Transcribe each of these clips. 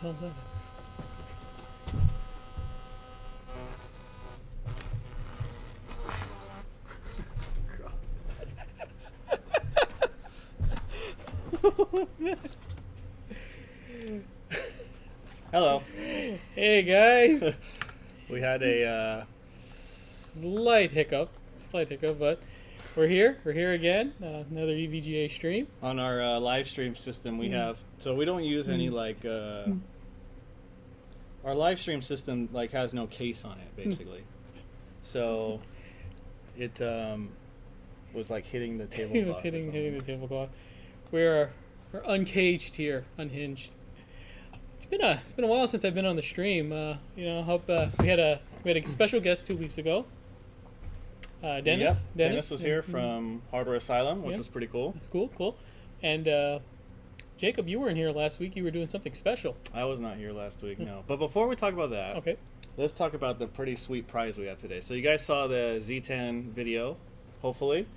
How's that? Hello. Hey guys. We had a Slight hiccup, but we're here. We're here again. Another EVGA stream. on our live stream system. We have, so we don't use any like our live stream system like has no case on it basically. So it was like hitting the tablecloth. He was hitting the tablecloth. We're uncaged here, unhinged. It's been a while since I've been on the stream. Hope we had a special guest 2 weeks ago. Dennis. Yep. Dennis was here from Hardware Asylum, which was pretty cool. It's cool. And Jacob, you weren't here last week. You were doing something special. I was not here last week, no. But before we talk about that, Okay. let's talk about the pretty sweet prize we have today. So you guys saw the Z10 video, hopefully.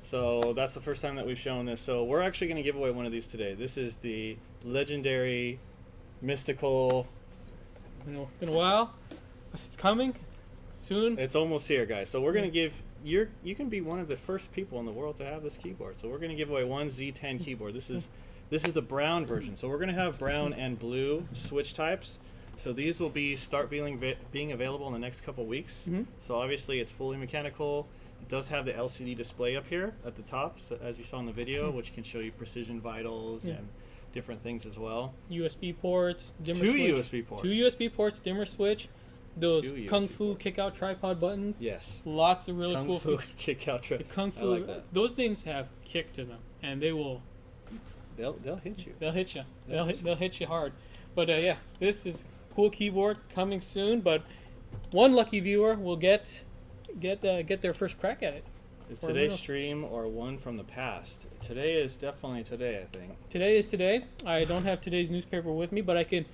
So that's the first time that we've shown this. So we're actually going to give away one of these today. This is the legendary, mystical. It's been a while, but it's coming. It's soon. It's almost here, guys. So we're going to give you can be one of the first people in the world to have this keyboard. So we're going to give away one Z10 keyboard. This is the brown version. So we're going to have brown and blue switch types. So these will start being available in the next couple weeks. Mm-hmm. So obviously it's fully mechanical. It does have the LCD display up here at the top, so as you saw in the video, which can show you precision vitals and different things as well. USB ports, dimmer Two switch. USB ports. Two USB ports, dimmer switch. Those Two Kung USB Fu ports. kick out tripod buttons. Yes. Lots of really Kung cool Fu kick out The Kung Fu. I like that. Those things have kick to them, and they will. They'll hit you. They'll hit you. They'll hit you hard. But yeah, this is a cool keyboard coming soon. But one lucky viewer will get their first crack at it. Is For today's real. stream or one from the past? Today is definitely today, I think. Today is today. I don't have today's newspaper with me, but I can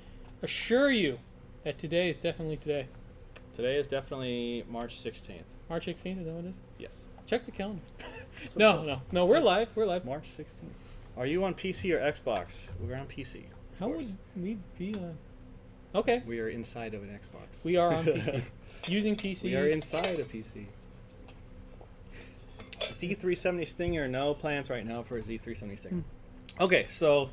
assure you that today is definitely today. Today is definitely March 16th. March 16th, is that what it is? Yes. Check the calendar. That's what it says. No, we're live. We're live. March 16th. Are you on PC or Xbox? We're on PC. How would we be on? Okay. We are inside of an Xbox. We are on PC. Using PCs. We are inside a PC. Z370 Stinger, no plans right now for a Z370 Stinger. Okay, so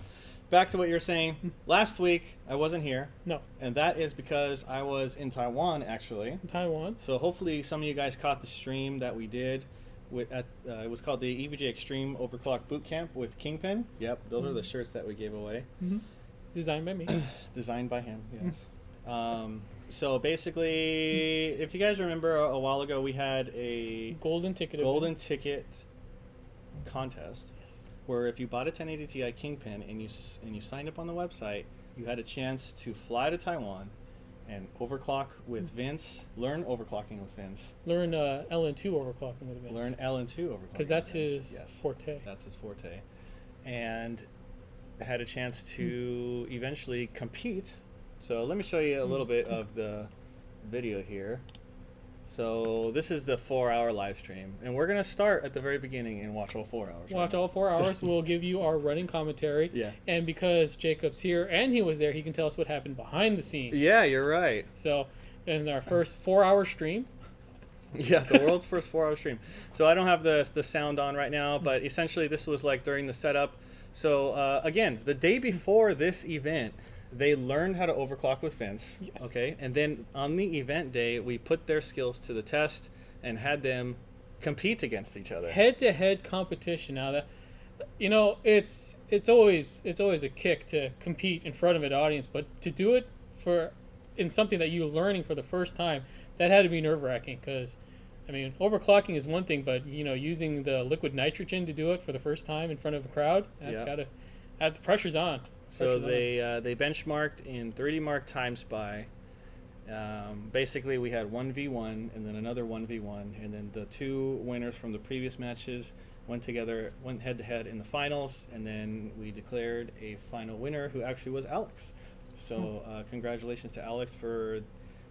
back to what you were saying. Last week, I wasn't here. No. And that is because I was in Taiwan, actually. In Taiwan. So hopefully some of you guys caught the stream that we did. It was called the EVGA Extreme Overclock Bootcamp with Kingpin. Yep, those are the shirts that we gave away. Mm-hmm. Designed by me. Designed by him, yes. So basically, if you guys remember a while ago, we had a Golden ticket. ticket contest. Yes. Where if you bought a 1080 Ti Kingpin and you signed up on the website, you had a chance to fly to Taiwan and overclock with Vince, learn overclocking with Vince. Learn LN2 overclocking with Vince. Learn LN2 overclocking. Because that's with Vince. his forte. That's his forte. And had a chance to eventually compete. So let me show you a little bit of the video here. So this is the 4-hour live stream, and we're gonna start at the very beginning and watch all 4 hours. Watch all 4 hours. We'll give you our running commentary. Yeah. And because Jacob's here and he was there, he can tell us what happened behind the scenes. Yeah, you're right. So, in our first 4-hour stream. Yeah, the world's first 4-hour stream. So I don't have the sound on right now, but essentially this was like during the setup. So again, the day before this event, they learned how to overclock with Vince. Yes. Okay. And then on the event day, we put their skills to the test and had them compete against each other. Head-to-head competition. Now that it's always a kick to compete in front of an audience, but to do it in something that you're learning for the first time, that had to be nerve-wracking. Because overclocking is one thing, but using the liquid nitrogen to do it for the first time in front of a crowd, that's the pressure's on. So they benchmarked in 3D Mark Time Spy. Basically, we had 1v1 and then another 1v1, and then the two winners from the previous matches went head-to-head in the finals, and then we declared a final winner who actually was Alex. So congratulations to Alex for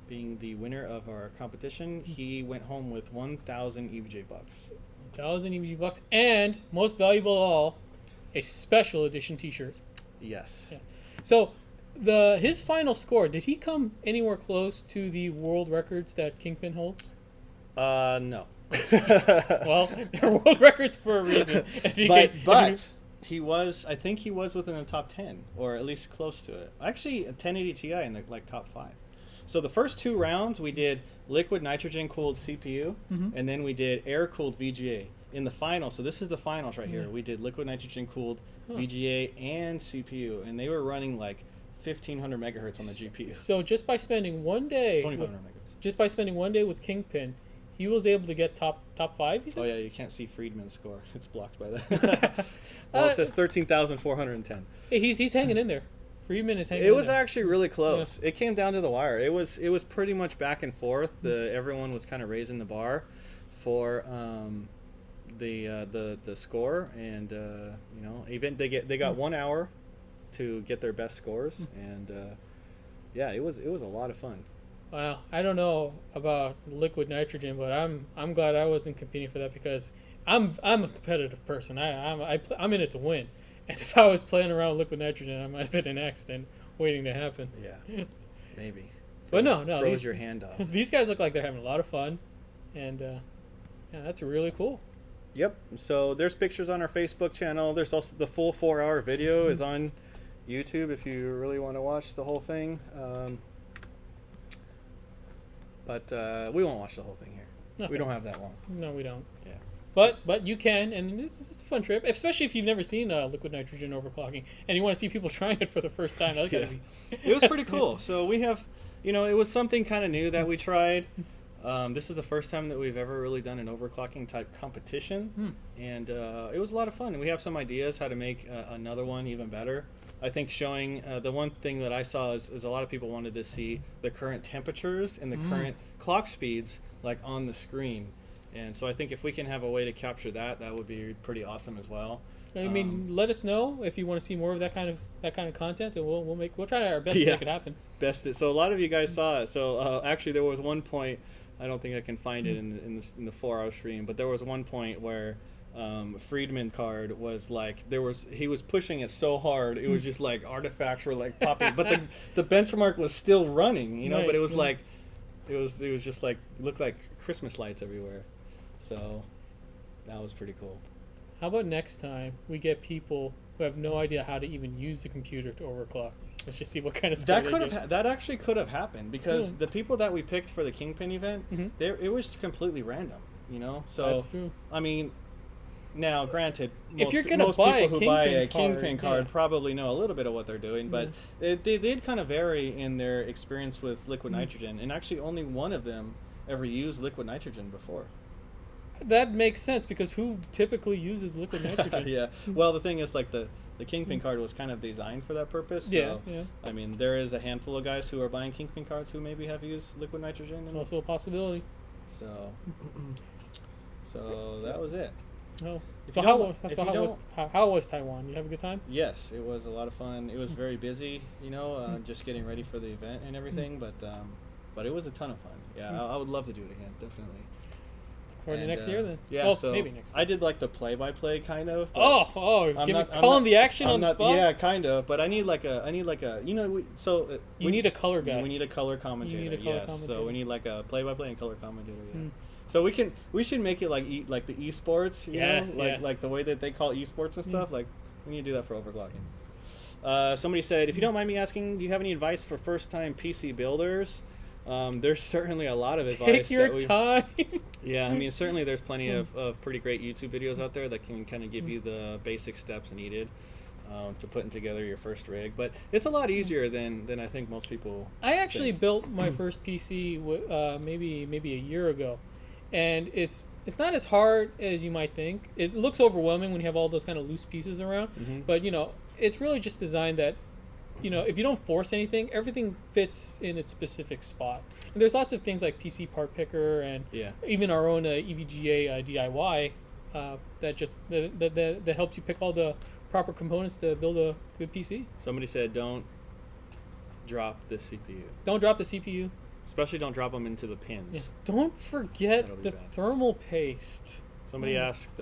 being the winner of our competition. He went home with 1,000 EVGA bucks. 1,000 EVGA bucks, and most valuable of all, a special edition T-shirt. Yes. Yeah. So his final score, did he come anywhere close to the world records that Kingpin holds? No. Well, they're world records for a reason. But he was, I think he was within the top 10, or at least close to it. Actually, a 1080 Ti in the top 5. So the first 2 rounds we did liquid nitrogen cooled CPU, and then we did air cooled VGA. In the final, so this is the finals right here. We did liquid nitrogen cooled VGA and CPU, and they were running like 1500 megahertz on the GPU. So just by spending one day, 2500 megahertz. Just by spending one day with Kingpin, he was able to get top 5. You said? Oh yeah, you can't see Friedman's score; it's blocked by that. Well, it says 13,410. He's hanging in there. Friedman is hanging. It was in there. actually really close. Yeah. It came down to the wire. It was pretty much back and forth. Everyone was kind of raising the bar for the score, and you know, even they got 1 hour to get their best scores, and yeah, it was a lot of fun. Wow, I don't know about liquid nitrogen, but I'm glad I wasn't competing for that, because I'm a competitive person. I'm in it to win, and if I was playing around with liquid nitrogen, I might have been in an accident waiting to happen. Yeah, maybe. But no, froze your hand off. These guys look like they're having a lot of fun, and yeah, that's really cool. Yep. So there's pictures on our Facebook channel. There's also the full 4-hour video is on YouTube if you really want to watch the whole thing. But we won't watch the whole thing here. Okay. We don't have that long. No, we don't. Yeah. But you can, and it's a fun trip, especially if you've never seen liquid nitrogen overclocking, and you want to see people trying it for the first time. That's gotta be. It was pretty cool. So we have, you know, it was something kind of new that we tried. This is the first time that we've ever really done an overclocking type competition, and it was a lot of fun. And we have some ideas how to make another one even better. I think showing the one thing that I saw is a lot of people wanted to see the current temperatures and the current clock speeds like on the screen, and so I think if we can have a way to capture that, that would be pretty awesome as well. I mean, let us know if you want to see more of that kind of content, and we'll try our best to make it happen. So a lot of you guys saw it. So actually, there was one point. I don't think I can find it in the 4-hour stream, but there was one point where Friedman card was like he was pushing it so hard it was just like artifacts were like popping, but the benchmark was still running, you know. Nice. But it was like it was just like looked like Christmas lights everywhere, so that was pretty cool. How about next time we get people who have no idea how to even use the computer to overclock? Let's just see what kind of score that actually could have happened, because the people that we picked for the Kingpin event, it was completely random, you know. So that's true. I mean, now granted, most people who buy a Kingpin card probably know a little bit of what they're doing, but they did kind of vary in their experience with liquid nitrogen, and actually only one of them ever used liquid nitrogen before. That makes sense, because who typically uses liquid nitrogen? Yeah. Well, the thing is, like the Kingpin card was kind of designed for that purpose. So, yeah. I mean, there is a handful of guys who are buying Kingpin cards who maybe have used liquid nitrogen. It's also a possibility. So that was it. How was Taiwan? You have a good time? Yes, it was a lot of fun. It was very busy, you know, just getting ready for the event and everything. But it was a ton of fun. Yeah, I would love to do it again, definitely. For the next year, then? Yeah, well, so maybe next year. I did like the play-by-play kind of. Calling the action on the spot? Yeah, kind of. But I need like a, you know, you need a color guy. We need a color commentator. So we need like a play-by-play and color commentator. Yeah. So we should make it like the esports, you know, like the way that they call esports and stuff. Like we need to do that for overclocking. Somebody said, if you don't mind me asking, do you have any advice for first-time PC builders? There's certainly a lot of advice. Take your time. Yeah, I mean, certainly there's plenty of pretty great YouTube videos out there that can kind of give you the basic steps needed to putting together your first rig. But it's a lot easier than I think most people I actually built my first PC maybe a year ago, and it's not as hard as you might think. It looks overwhelming when you have all those kind of loose pieces around, but, you know, it's really just designed that, you know, if you don't force anything, everything fits in its specific spot. And there's lots of things like PC Part Picker and even our own EVGA DIY that helps you pick all the proper components to build a good PC. Somebody said, don't drop the CPU. Don't drop the CPU. Especially don't drop them into the pins. Yeah. Don't forget the thermal paste. Somebody asked,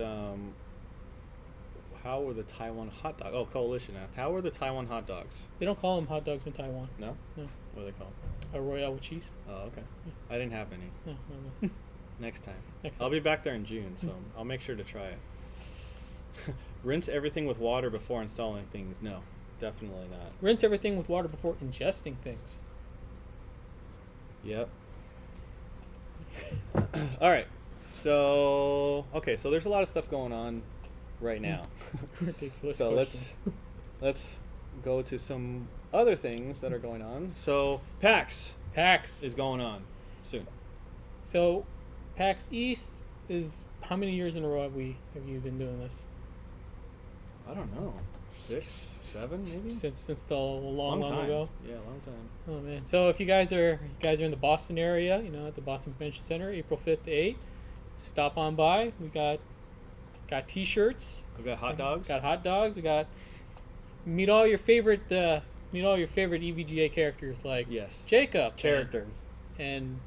How were the Taiwan hot dog? Oh, Coalition asked, how were the Taiwan hot dogs? They don't call them hot dogs in Taiwan. No? No. What do they call them? A Royale with cheese. Oh, okay. I didn't have any. No, no, no. Next time. Next time. I'll be back there in June, so I'll make sure to try it. Rinse everything with water before installing things. No, definitely not. Rinse everything with water before ingesting things. Yep. All right. So, okay, so there's a lot of stuff going on right now. Ridiculous So questions. let's go to some other things that are going on. So PAX PAX is going on soon. So, PAX East is how many years in a row have you been doing this? I don't know, 6, 7 maybe. Since the long time ago. Yeah, long time. Oh man! So if you guys are in the Boston area, at the Boston Convention Center, April 5th to 8th, stop on by. We got T-shirts. We got hot dogs. Got hot dogs. We got meet all your favorite EVGA characters like Yes. Jacob Characters. and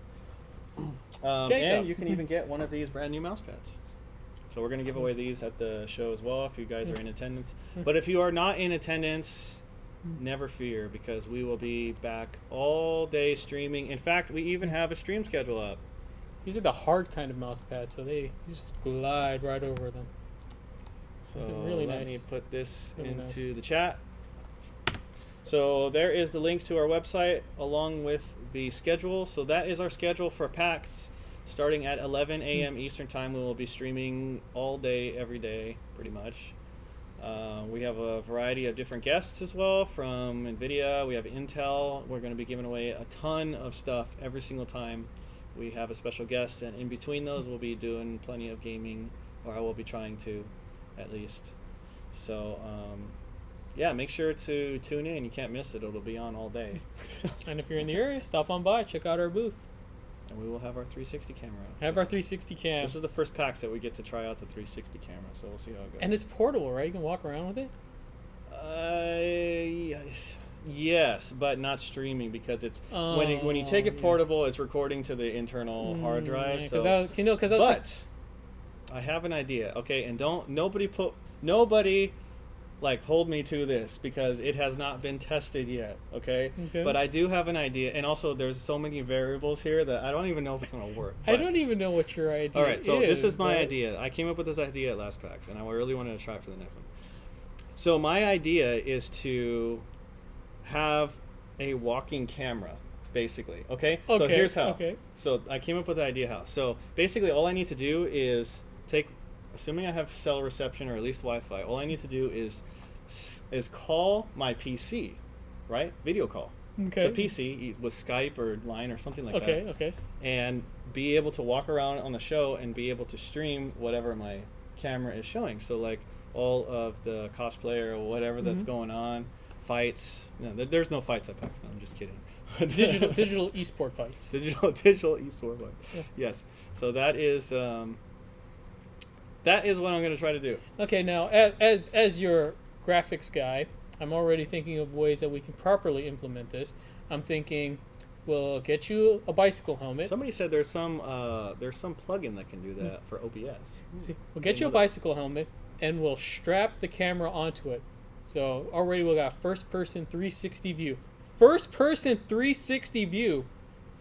And Jacob. you can even get one of these brand new mouse pads. So we're going to give away these at the show as well if you guys are in attendance. But if you are not in attendance, never fear, because we will be back all day streaming. In fact, we even have a stream schedule up. These are the hard kind of mouse pads, so you just glide right over them. So Really let nice. me put this Really into nice. the chat. So there is the link to our website along with the schedule. So that is our schedule for PAX. Starting at 11 a.m. Eastern Time, we will be streaming all day, every day, pretty much. We have a variety of different guests as well from NVIDIA. We have Intel. We're going to be giving away a ton of stuff every single time we have a special guest. And in between those, we'll be doing plenty of gaming, or I will be trying to, at least. So, yeah, make sure to tune in. You can't miss it. It'll be on all day. And if you're in the area, stop on by, check out our booth. And we will have our 360 camera. Have our 360 cam. This is the first PAX that we get to try out the 360 camera, so we'll see how it goes. And it's portable, right? You can walk around with it? Yes, but not streaming, because it's when you take it portable, it's recording to the internal hard drive. Yeah, So, but I have an idea, okay? And nobody like hold me to this, because it has not been tested yet, okay? But I do have an idea, and also there's so many variables here that I don't even know if it's going to work. I don't even know what your idea is. All right, so this is my idea. I came up with this idea at last PAX, and I really wanted to try it for the next one. So my idea is to have a walking camera, basically, okay? So here's how. Okay. So I came up with the idea how. So basically all I need to do is assuming I have cell reception or at least Wi-Fi, all I need to do is call my PC, right? Video call. Okay. The PC with Skype or Line or something like that. Okay. And be able to walk around on the show and be able to stream whatever my camera is showing. So like all of the cosplay or whatever that's going on, fights. No, there's no fights at PAX. No, I'm just kidding. digital esport fights. Digital esport fights. Yeah. Yes. So that is what I'm going to try to do. Okay, now as your graphics guy, I'm already thinking of ways that we can properly implement this. I'm thinking we'll get you a bicycle helmet. Somebody said there's some plugin that can do that for OBS. See, we'll get you a bicycle helmet, and we'll strap the camera onto it. So already we got first-person 360 view. First-person 360 view.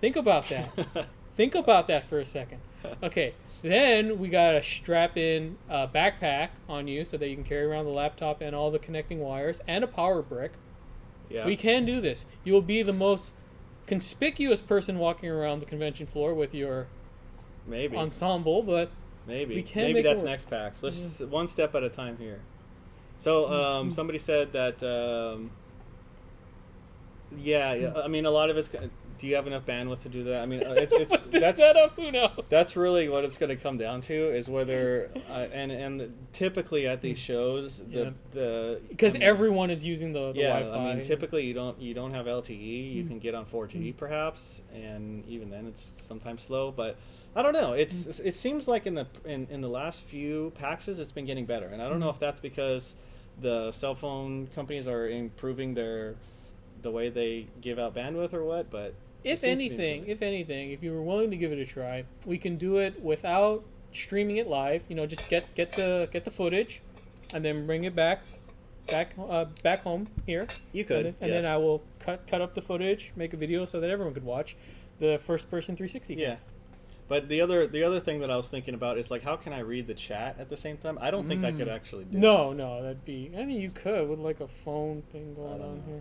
Think about that. Think about that for a second. Okay. Then we got a strap-in backpack on you so that you can carry around the laptop and all the connecting wires and a power brick. Yeah. We can do this. You will be the most conspicuous person walking around the convention floor with your ensemble, but we can maybe make that's it work. next PAX. Let's just one step at a time here. So somebody said that I mean, a lot of it's. Do you have enough bandwidth to do that? I mean, That's setup. Who knows? That's really what it's going to come down to, is whether and typically at these shows because everyone is using the Wi-Fi. I mean, typically you don't have LTE. You can get on 4G perhaps, and even then it's sometimes slow. But I don't know. It seems like in the last few PAXs it's been getting better, and I don't know if that's because the cell phone companies are improving the way they give out bandwidth or what, but if anything, if you were willing to give it a try, we can do it without streaming it live. Just get the footage, and then bring it back home here. You could, and then I will cut up the footage, make a video so that everyone could watch the first person 360 cam. Yeah. But the other thing that I was thinking about is like, how can I read the chat at the same time? I don't think I could actually do. No, that'd be. I mean, you could with like a phone thing going on here.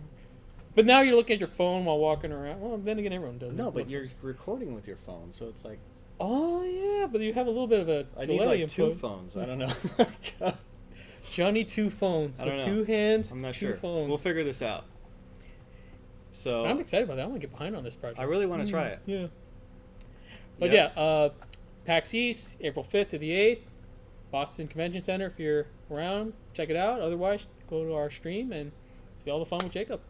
But now you're looking at your phone while walking around. Well, then again, everyone does. No, but you're recording with your phone, so it's like. Oh yeah, but you have a little bit of a delay. I need like input. 2 phones. I don't know. Johnny 2 phones with 2 hands. I'm not 2 sure. Phones. We'll figure this out. So I'm excited about that. I want to get behind on this project. I really want to try it. Yeah. But PAX East, April 5th to the 8th, Boston Convention Center. If you're around, check it out. Otherwise, go to our stream and see all the fun with Jacob.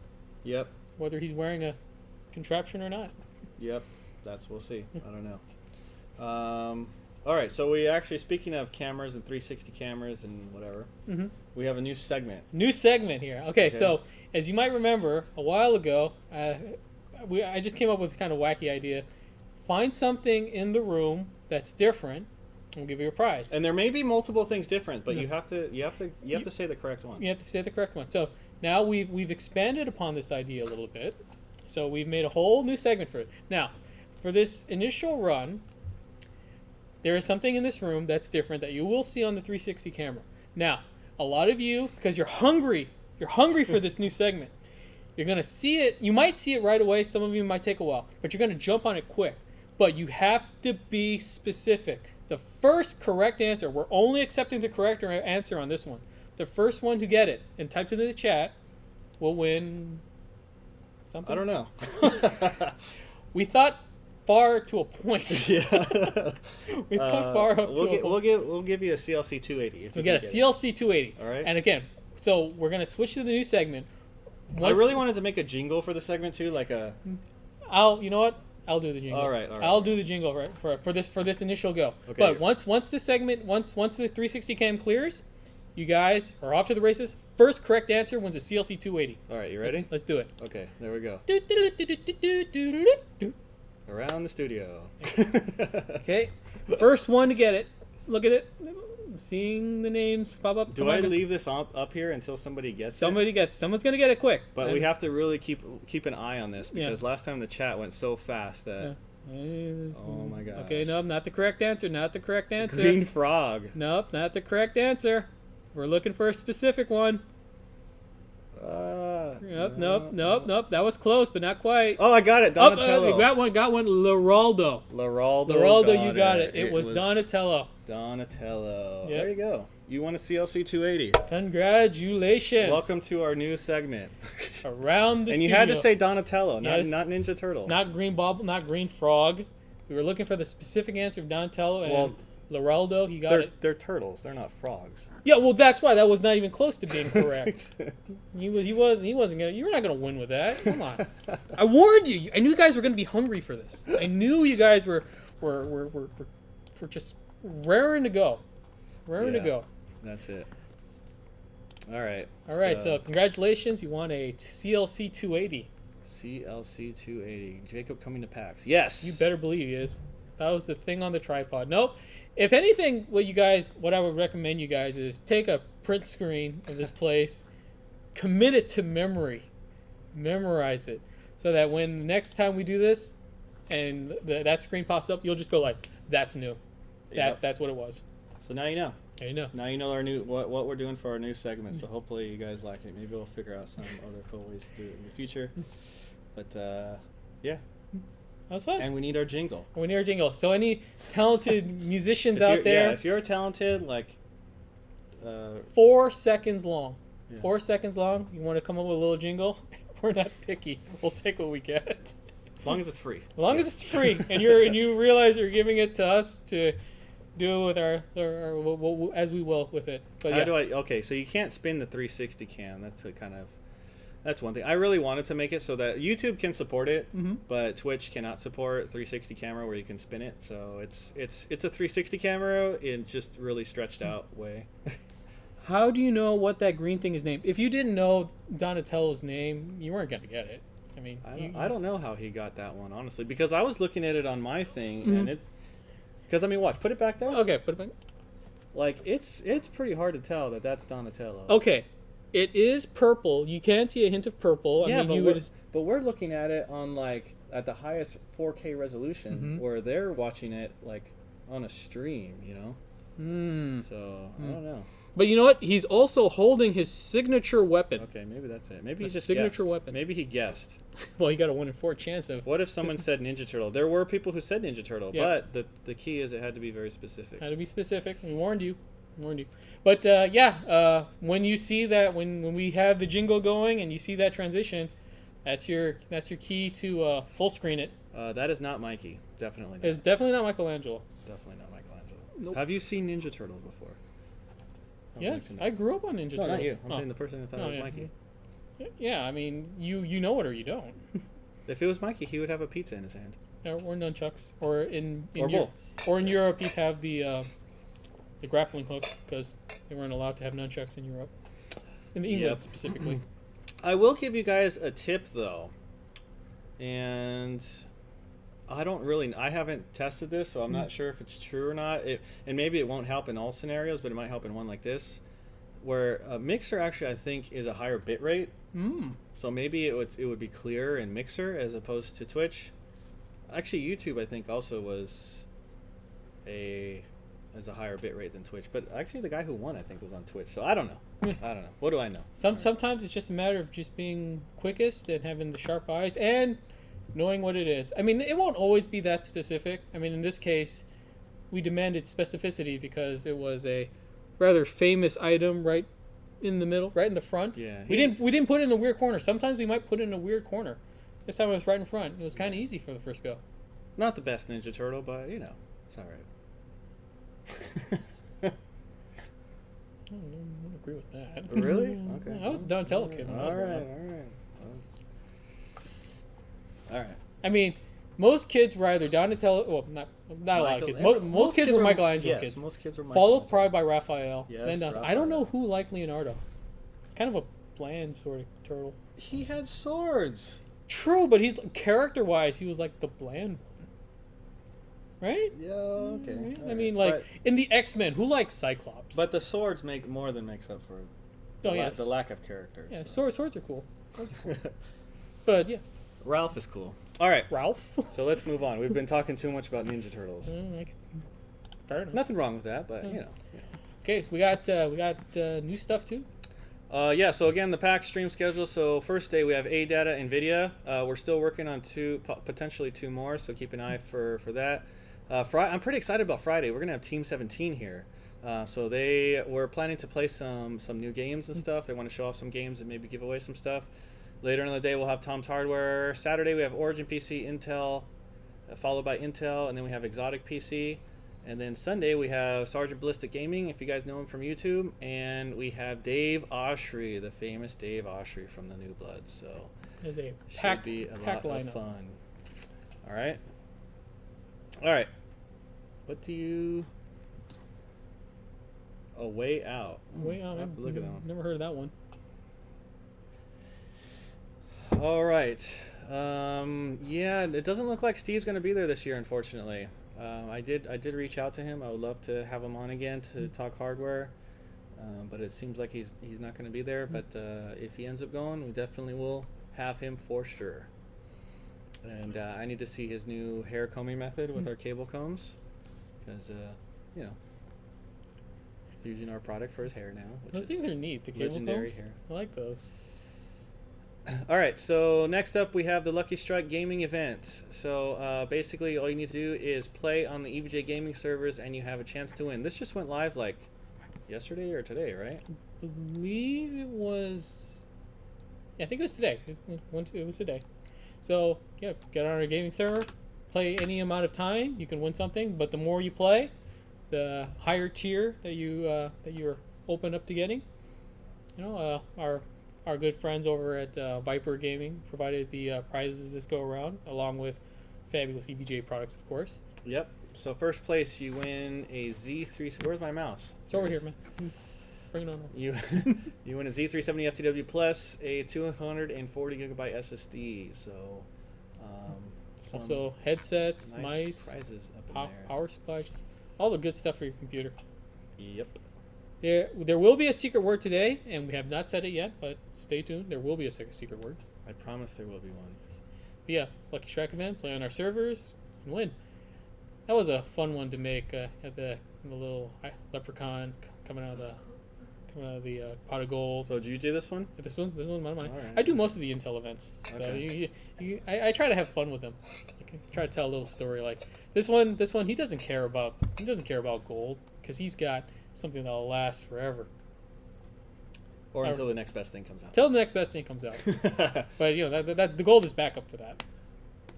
Yep. Whether he's wearing a contraption or not. Yep. We'll see. I don't know. All right. So we actually, speaking of cameras and 360 cameras and whatever, we have a new segment. New segment here. Okay. So as you might remember, a while ago, I just came up with a kind of wacky idea. Find something in the room that's different, and we'll give you a prize. And there may be multiple things different, but you have to say the correct one. You have to say the correct one. So now we've expanded upon this idea a little bit. So we've made a whole new segment for it. Now, for this initial run, there is something in this room that's different that you will see on the 360 camera. Now, a lot of you, because you're hungry for this new segment, you're going to see it. You might see it right away. Some of you might take a while, but you're going to jump on it quick. But you have to be specific. The first correct answer, we're only accepting the correct answer on this one. The first one to get it and types it in the chat will win something. I don't know. We thought far to a point. Yeah. We thought far up to a point. We'll give you a CLC 280. We get a CLC 280. All right. And again, so we're going to switch to the new segment. I really wanted to make a jingle for the segment too, like a. You know what? I'll do the jingle. All right. I'll do the jingle for this initial go. Okay. But once the segment once the 360 cam clears, you guys are off to the races. First correct answer wins a CLC 280. All right, you ready? Let's do it. Okay, there we go. Around the studio. Okay, first one to get it. Look at it. Seeing the names pop up. Do I leave this up here until somebody gets it? Someone's gonna get it quick. But we have to really keep an eye on this because last time the chat went so fast that. Oh my gosh. Okay, no, not the correct answer. Green frog. Nope, not the correct answer. We're looking for a specific one. Nope. That was close, but not quite. Oh, I got it. Donatello. Got one. Leraldo, you got it. It was Donatello. Donatello. Yep. There you go. You won a CLC 280. Congratulations. Welcome to our new segment. Around the And studio. you had to say Donatello, Yes. not Ninja Turtle. Not Green Bobble, not Green Frog. We were looking for the specific answer of Donatello and Leraldo. He got it. They're turtles. They're not frogs. Yeah, well, that's why that was not even close to being correct. He wasn't gonna. You were not gonna win with that. Come on. I warned you. I knew you guys were gonna be hungry for this. I knew you guys were just raring to go. To go. That's it. All right. So congratulations. You won a CLC 280. CLC 280. Jacob coming to PAX. Yes. You better believe he is. That was the thing on the tripod. Nope. If anything, what I would recommend you guys is take a print screen of this place, commit it to memory, memorize it, so that when the next time we do this, and that screen pops up, you'll just go like, "That's new." That's what it was. So now you know. There you know. Now you know our new what we're doing for our new segment. So hopefully you guys like it. Maybe we'll figure out some other cool ways to do it in the future. But yeah. That was fun. And we need our jingle. So any talented musicians out there, if you're talented, like 4 seconds long. Yeah. 4 seconds long. You want to come up with a little jingle? We're not picky. We'll take what we get. As long as it's free. As long as it's free, and you realize you're giving it to us to do with our as we will with it. But Okay, so you can't spin the 360 cam. That's one thing. I really wanted to make it so that YouTube can support it, but Twitch cannot support 360 camera where you can spin it. So it's a 360 camera in just really stretched out way. How do you know what that green thing is named? If you didn't know Donatello's name, you weren't gonna get it. I mean, I don't know how he got that one, honestly, because I was looking at it on my thing and it. Because I mean, watch. Put it back there. Okay, put it back. Like it's pretty hard to tell that that's Donatello. Okay, it is purple. You can see a hint of purple. Yeah, I mean, but you we're, would. but we're looking at it on like at the highest 4K resolution, where they're watching it like on a stream, you know. So I don't know. But you know what? He's also holding his signature weapon. Okay, maybe that's it. Maybe he A just signature guessed. weapon. Maybe he guessed. Well, you got a 1 in 4 chance of. What if someone said Ninja Turtle? There were people who said Ninja Turtle, Yeah. but the key is it had to be very specific. Had to be specific. We warned you. But when you see that, when we have the jingle going and you see that transition, that's your key to full screen it. That is not Mikey. Definitely not. It's definitely not Michelangelo. Definitely not Michelangelo. Nope. Have you seen Ninja Turtles before? Yes, I grew up on Ninja No, Turtles. not you. I'm Oh. saying the person who thought it was yeah. Mikey. Yeah, I mean, you know it or you don't. If it was Mikey, he would have a pizza in his hand. Or nunchucks, or in Or both. Or in Europe, you'd have the grappling hook because they weren't allowed to have nunchucks in Europe, in England Yep. specifically. I will give you guys a tip though, and I haven't tested this, so I'm not sure if it's true or not. And maybe it won't help in all scenarios, but it might help in one like this, where a mixer actually I think is a higher bit rate. So maybe it would be clearer in mixer as opposed to Twitch. Actually, YouTube I think also was a higher bit rate than Twitch, but actually the guy who won I think was on Twitch. So I don't know. I don't know. What do I know? Sometimes it's just a matter of just being quickest and having the sharp eyes and knowing what it is. I mean, it won't always be that specific. I mean, in this case, we demanded specificity because it was a rather famous item right in the middle, right in the front. Yeah. We didn't put it in a weird corner. Sometimes we might put it in a weird corner. This time it was right in front. It was kind of easy for the first go. Not the best Ninja Turtle, but you know, it's all right. I don't agree with that. Really? Okay. I was a Donatello kid when I was All growing right, up. all right. I mean, most kids were either Donatello. Well, not a lot of kids. Most kids were Michelangelo kids. Most kids were Followed probably by Raphael. Yes, Then Raphael. I don't know who liked Leonardo. It's kind of a bland sort of turtle. He had swords. True, but he's character-wise, he was like the bland one, right? Yeah, okay. Right? all I right. mean, like But, in the X-Men, who likes Cyclops? but the swords make more than makes up for yes. the lack of character. Yeah, so. swords are cool. But yeah, Ralph is cool. All right, Ralph. so let's move on. We've been talking too much about Ninja Turtles. Fair enough. Nothing wrong with that, but you know. Okay, so we got new stuff too. Yeah, so again, the PAX stream schedule. So first day we have A-Data, NVIDIA. We're still working on potentially two more, so keep an eye for that. I'm pretty excited about Friday. We're going to have Team 17 here. So they were planning to play some new games and stuff. They want to show off some games and maybe give away some stuff. Later in the day, we'll have Tom's Hardware. Saturday, we have Origin PC, Intel, followed by Intel, and then we have Exotic PC. And then Sunday, we have Sergeant Ballistic Gaming, if you guys know him from YouTube. And we have Dave Oshry, the famous Dave Oshry from the New Bloods. So There's a should be a lot lineup. of fun. All right. All right. What do you... A Way Out. Way out. I'll have to look at that one. Never heard of that one. All right. Yeah, it doesn't look like Steve's going to be there this year, unfortunately. I did reach out to him. I would love to have him on again to talk hardware, but it seems like he's not going to be there. But if he ends up going, we definitely will have him for sure. And I need to see his new hair combing method with our cable combs, because you know, he's using our product for his hair now. Which Those is things are neat. The cable legendary combs. hair. I like those. All right, so next up we have the Lucky Strike Gaming event. So basically all you need to do is play on the EVGA Gaming servers and you have a chance to win. This just went live like yesterday or today, right? I believe it was... Yeah, I think it was today. It was today. So, yeah, get on our gaming server, play any amount of time, you can win something, but the more you play, the higher tier that you're open up to getting. You know, our good friends over at Viper Gaming provided the prizes this go around, along with fabulous EVGA products, of course. Yep. So first place, you win a Z3... Where's my mouse? It's over here, man. Bring it on. You win a Z370 FTW Plus, a 240 gigabyte SSD. So some Also, headsets, nice mice, prizes up in there. power supply, just all the good stuff for your computer. Yep. There will be a secret word today, and we have not said it yet, but stay tuned. There will be a secret word. I promise there will be one. But yeah, Lucky Strike event, play on our servers, and win. That was a fun one to make. Had the little leprechaun coming out of the pot of gold. So did you do this one? This one's mine. All right. I do most of the Intel events. Okay. So I try to have fun with them. I try to tell a little story like this one. He doesn't care about gold because he's got something that'll last forever. Or until the next best thing comes out. Till the next best thing comes out. But you know that the gold is backup for that.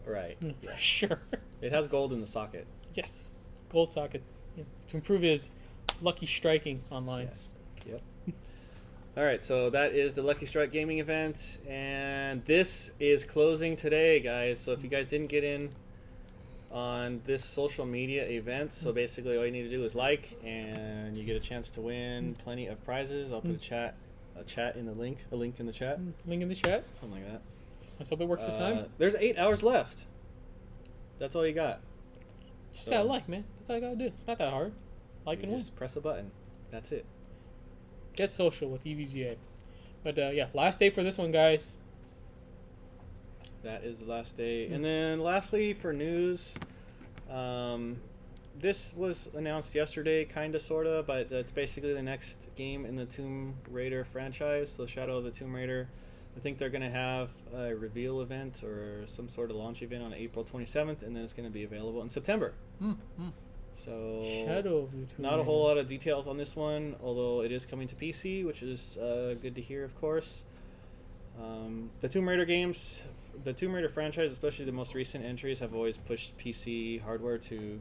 Right. For sure. It has gold in the socket. Yes, gold socket to improve his lucky striking online. Yep. All right, so that is the Lucky Strike gaming event, and this is closing today, guys. So if you guys didn't get in on this social media event, so basically all you need to do is like, and you get a chance to win plenty of prizes. I'll put a link in the chat. Link in the chat. Something like that. Let's hope it works this time. There's 8 hours left. That's all you got. Just gotta like, man. That's all you gotta do. It's not that hard. Like and win. Just press a button. That's it. Get social with EVGA. But yeah, last day for this one, guys. That is the last day. And then lastly, for news, this was announced yesterday, kind of, sort of, but it's basically the next game in the Tomb Raider franchise, so Shadow of the Tomb Raider. I think they're going to have a reveal event or some sort of launch event on April 27th, and then it's going to be available in September. So Shadow of the Tomb not a whole lot of details on this one, although it is coming to PC, which is good to hear, of course. The Tomb Raider games, the Tomb Raider franchise, especially the most recent entries, have always pushed PC hardware to,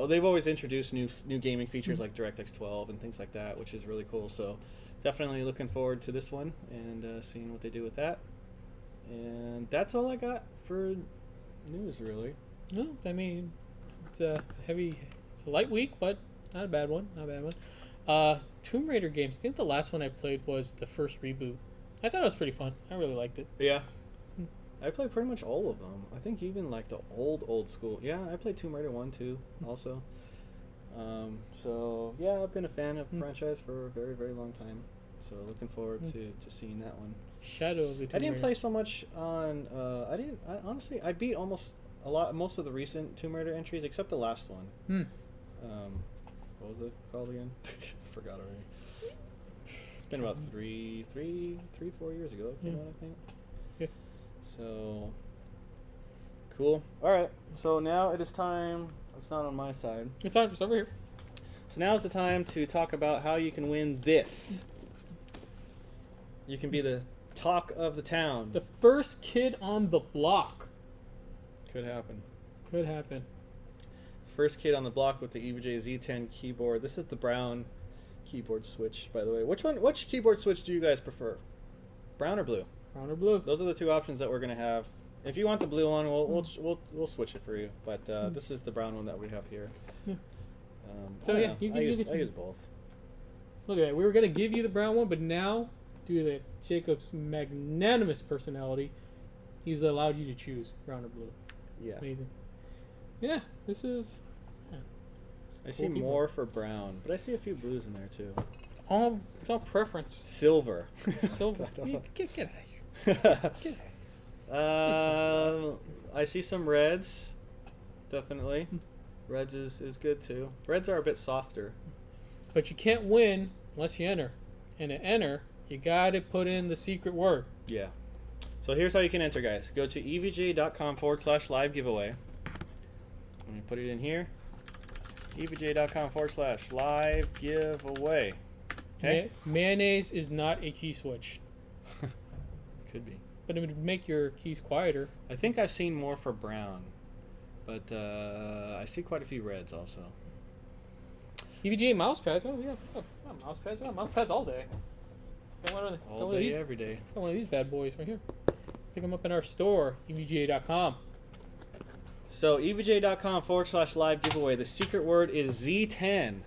they've always introduced new gaming features like DirectX 12 and things like that, which is really cool. So definitely looking forward to this one and seeing what they do with that. And that's all I got for news, really. No, I mean, it's a light week, but not a bad one. Tomb Raider games. I think the last one I played was the first reboot. I thought it was pretty fun. I really liked it. Yeah. I played pretty much all of them. I think even like the old school. Yeah, I played Tomb Raider 1 too, also. So yeah, I've been a fan of the franchise for a very, very long time. So looking forward to seeing that one. Shadow of the Tomb Raider. I didn't play so much on. Honestly, I beat most of the recent Tomb Raider entries except the last one. What was it called again? Forgot already. It's been about 4 years ago. It came out, I think. Yeah. So cool. All right. So now it is time. It's not on my side. It's on. It's over here. So now is the time to talk about how you can win this. You can be the talk of the town. The first kid on the block. Could happen. Could happen. First kid on the block with the EVGA Z10 keyboard. This is the brown keyboard switch, by the way. Which keyboard switch do you guys prefer? Brown or blue? Brown or blue? Those are the two options that we're gonna have. If you want the blue one, we'll switch it for you. But this is the brown one that we have here. Yeah. So yeah, I use both. Look at that. We were gonna give you the brown one, but now, due to Jacob's magnanimous personality, he's allowed you to choose brown or blue. Yeah. It's amazing. Yeah, this is. Yeah, I see more for brown, but I see a few blues in there too. It's all preference. Silver. Silver. Get out of here. Get out of here. I see some reds. Definitely. Reds is good too. Reds are a bit softer. But you can't win unless you enter. And to enter, you gotta put in the secret word. Yeah. So here's how you can enter, guys. Go to evga.com/live giveaway. Let me put it in here. evga.com/live giveaway. Okay. Mayonnaise is not a key switch. Could be. But it would make your keys quieter. I think I've seen more for brown, but I see quite a few reds also. EVGA mouse pads. Oh, yeah. Mouse pads. Yeah, mouse pads all day. All day, every day. Got one of these bad boys right here. Pick them up in our store, evga.com. So evga.com/live giveaway. The secret word is Z10.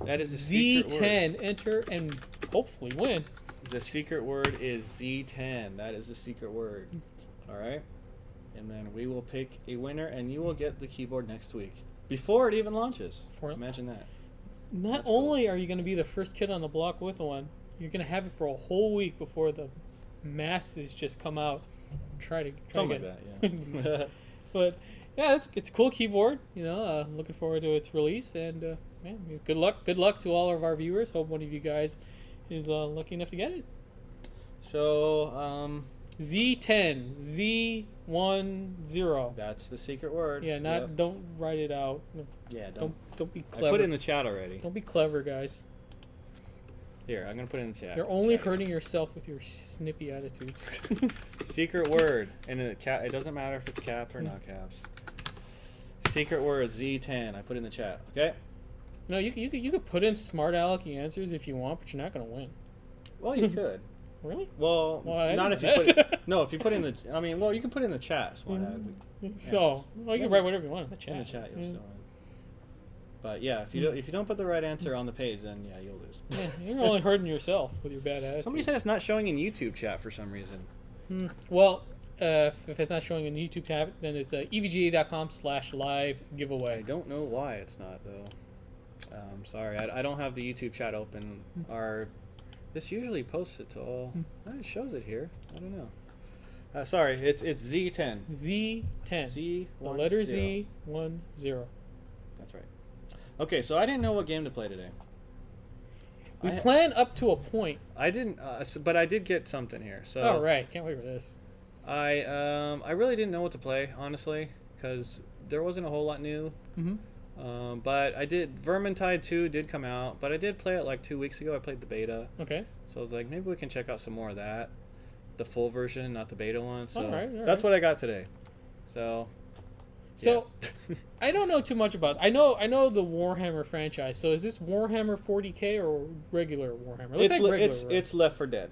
That is the secret Z10. word. Enter and hopefully win. The secret word is Z10. That is the secret word. All right. And then we will pick a winner, and you will get the keyboard next week before it even launches. Imagine that. Not That's cool. only are you going to be the first kid on the block with one, you're going to have it for a whole week before the masses just come out. Try to Something get like it. that, yeah. But yeah, it's a cool keyboard. You know, looking forward to its release, and man, good luck to all of our viewers. Hope one of you guys is lucky enough to get it. So, Z10 Z10. that's the secret word. Yeah, Yep. don't write it out. Yeah, Don't be I clever. put it in the chat already. Don't be clever, guys. Here, I'm gonna put it in the chat. You're only Chat. hurting yourself with your snippy attitudes. Secret word, and it doesn't matter if it's caps or not caps. Secret word Z10. I put it in the chat. Okay. No, you could put in smart alecky answers if you want, but you're not gonna win. Well, you could. Really? Well, I not didn't if you bet. put it. No, if you put in the. I mean, well, you can put in the chat. Smart So, well, you can write whatever you want in the chat. In the chat, you'll still win. But yeah, if you don't put the right answer on the page, then yeah, you'll lose. Yeah, you're only hurting yourself with your bad attitudes. Somebody said it's not showing in YouTube chat for some reason. Well, if it's not showing in YouTube tab, then it's evga.com/live I giveaway. don't know why it's not though. Sorry, I don't have the YouTube chat open. This usually posts it to all. It shows it here. I don't know. Sorry, it's Z10. Z10. Z10. The letter Z 10. That's right. Okay, so I didn't know what game to play today. We plan up to a point. I didn't, but I did get something here. So. Oh right, can't wait for this. I really didn't know what to play, honestly, because there wasn't a whole lot new. But I did. Vermintide 2 did come out, but I did play it like 2 weeks ago. I played the beta. Okay. So I was like, maybe we can check out some more of that. The full version, not the beta one. So all right. That's what I got today. So yeah. I don't know too much about. I know the Warhammer franchise. So is this Warhammer 40K or regular Warhammer? It looks like regular, right? It's Left 4 Dead.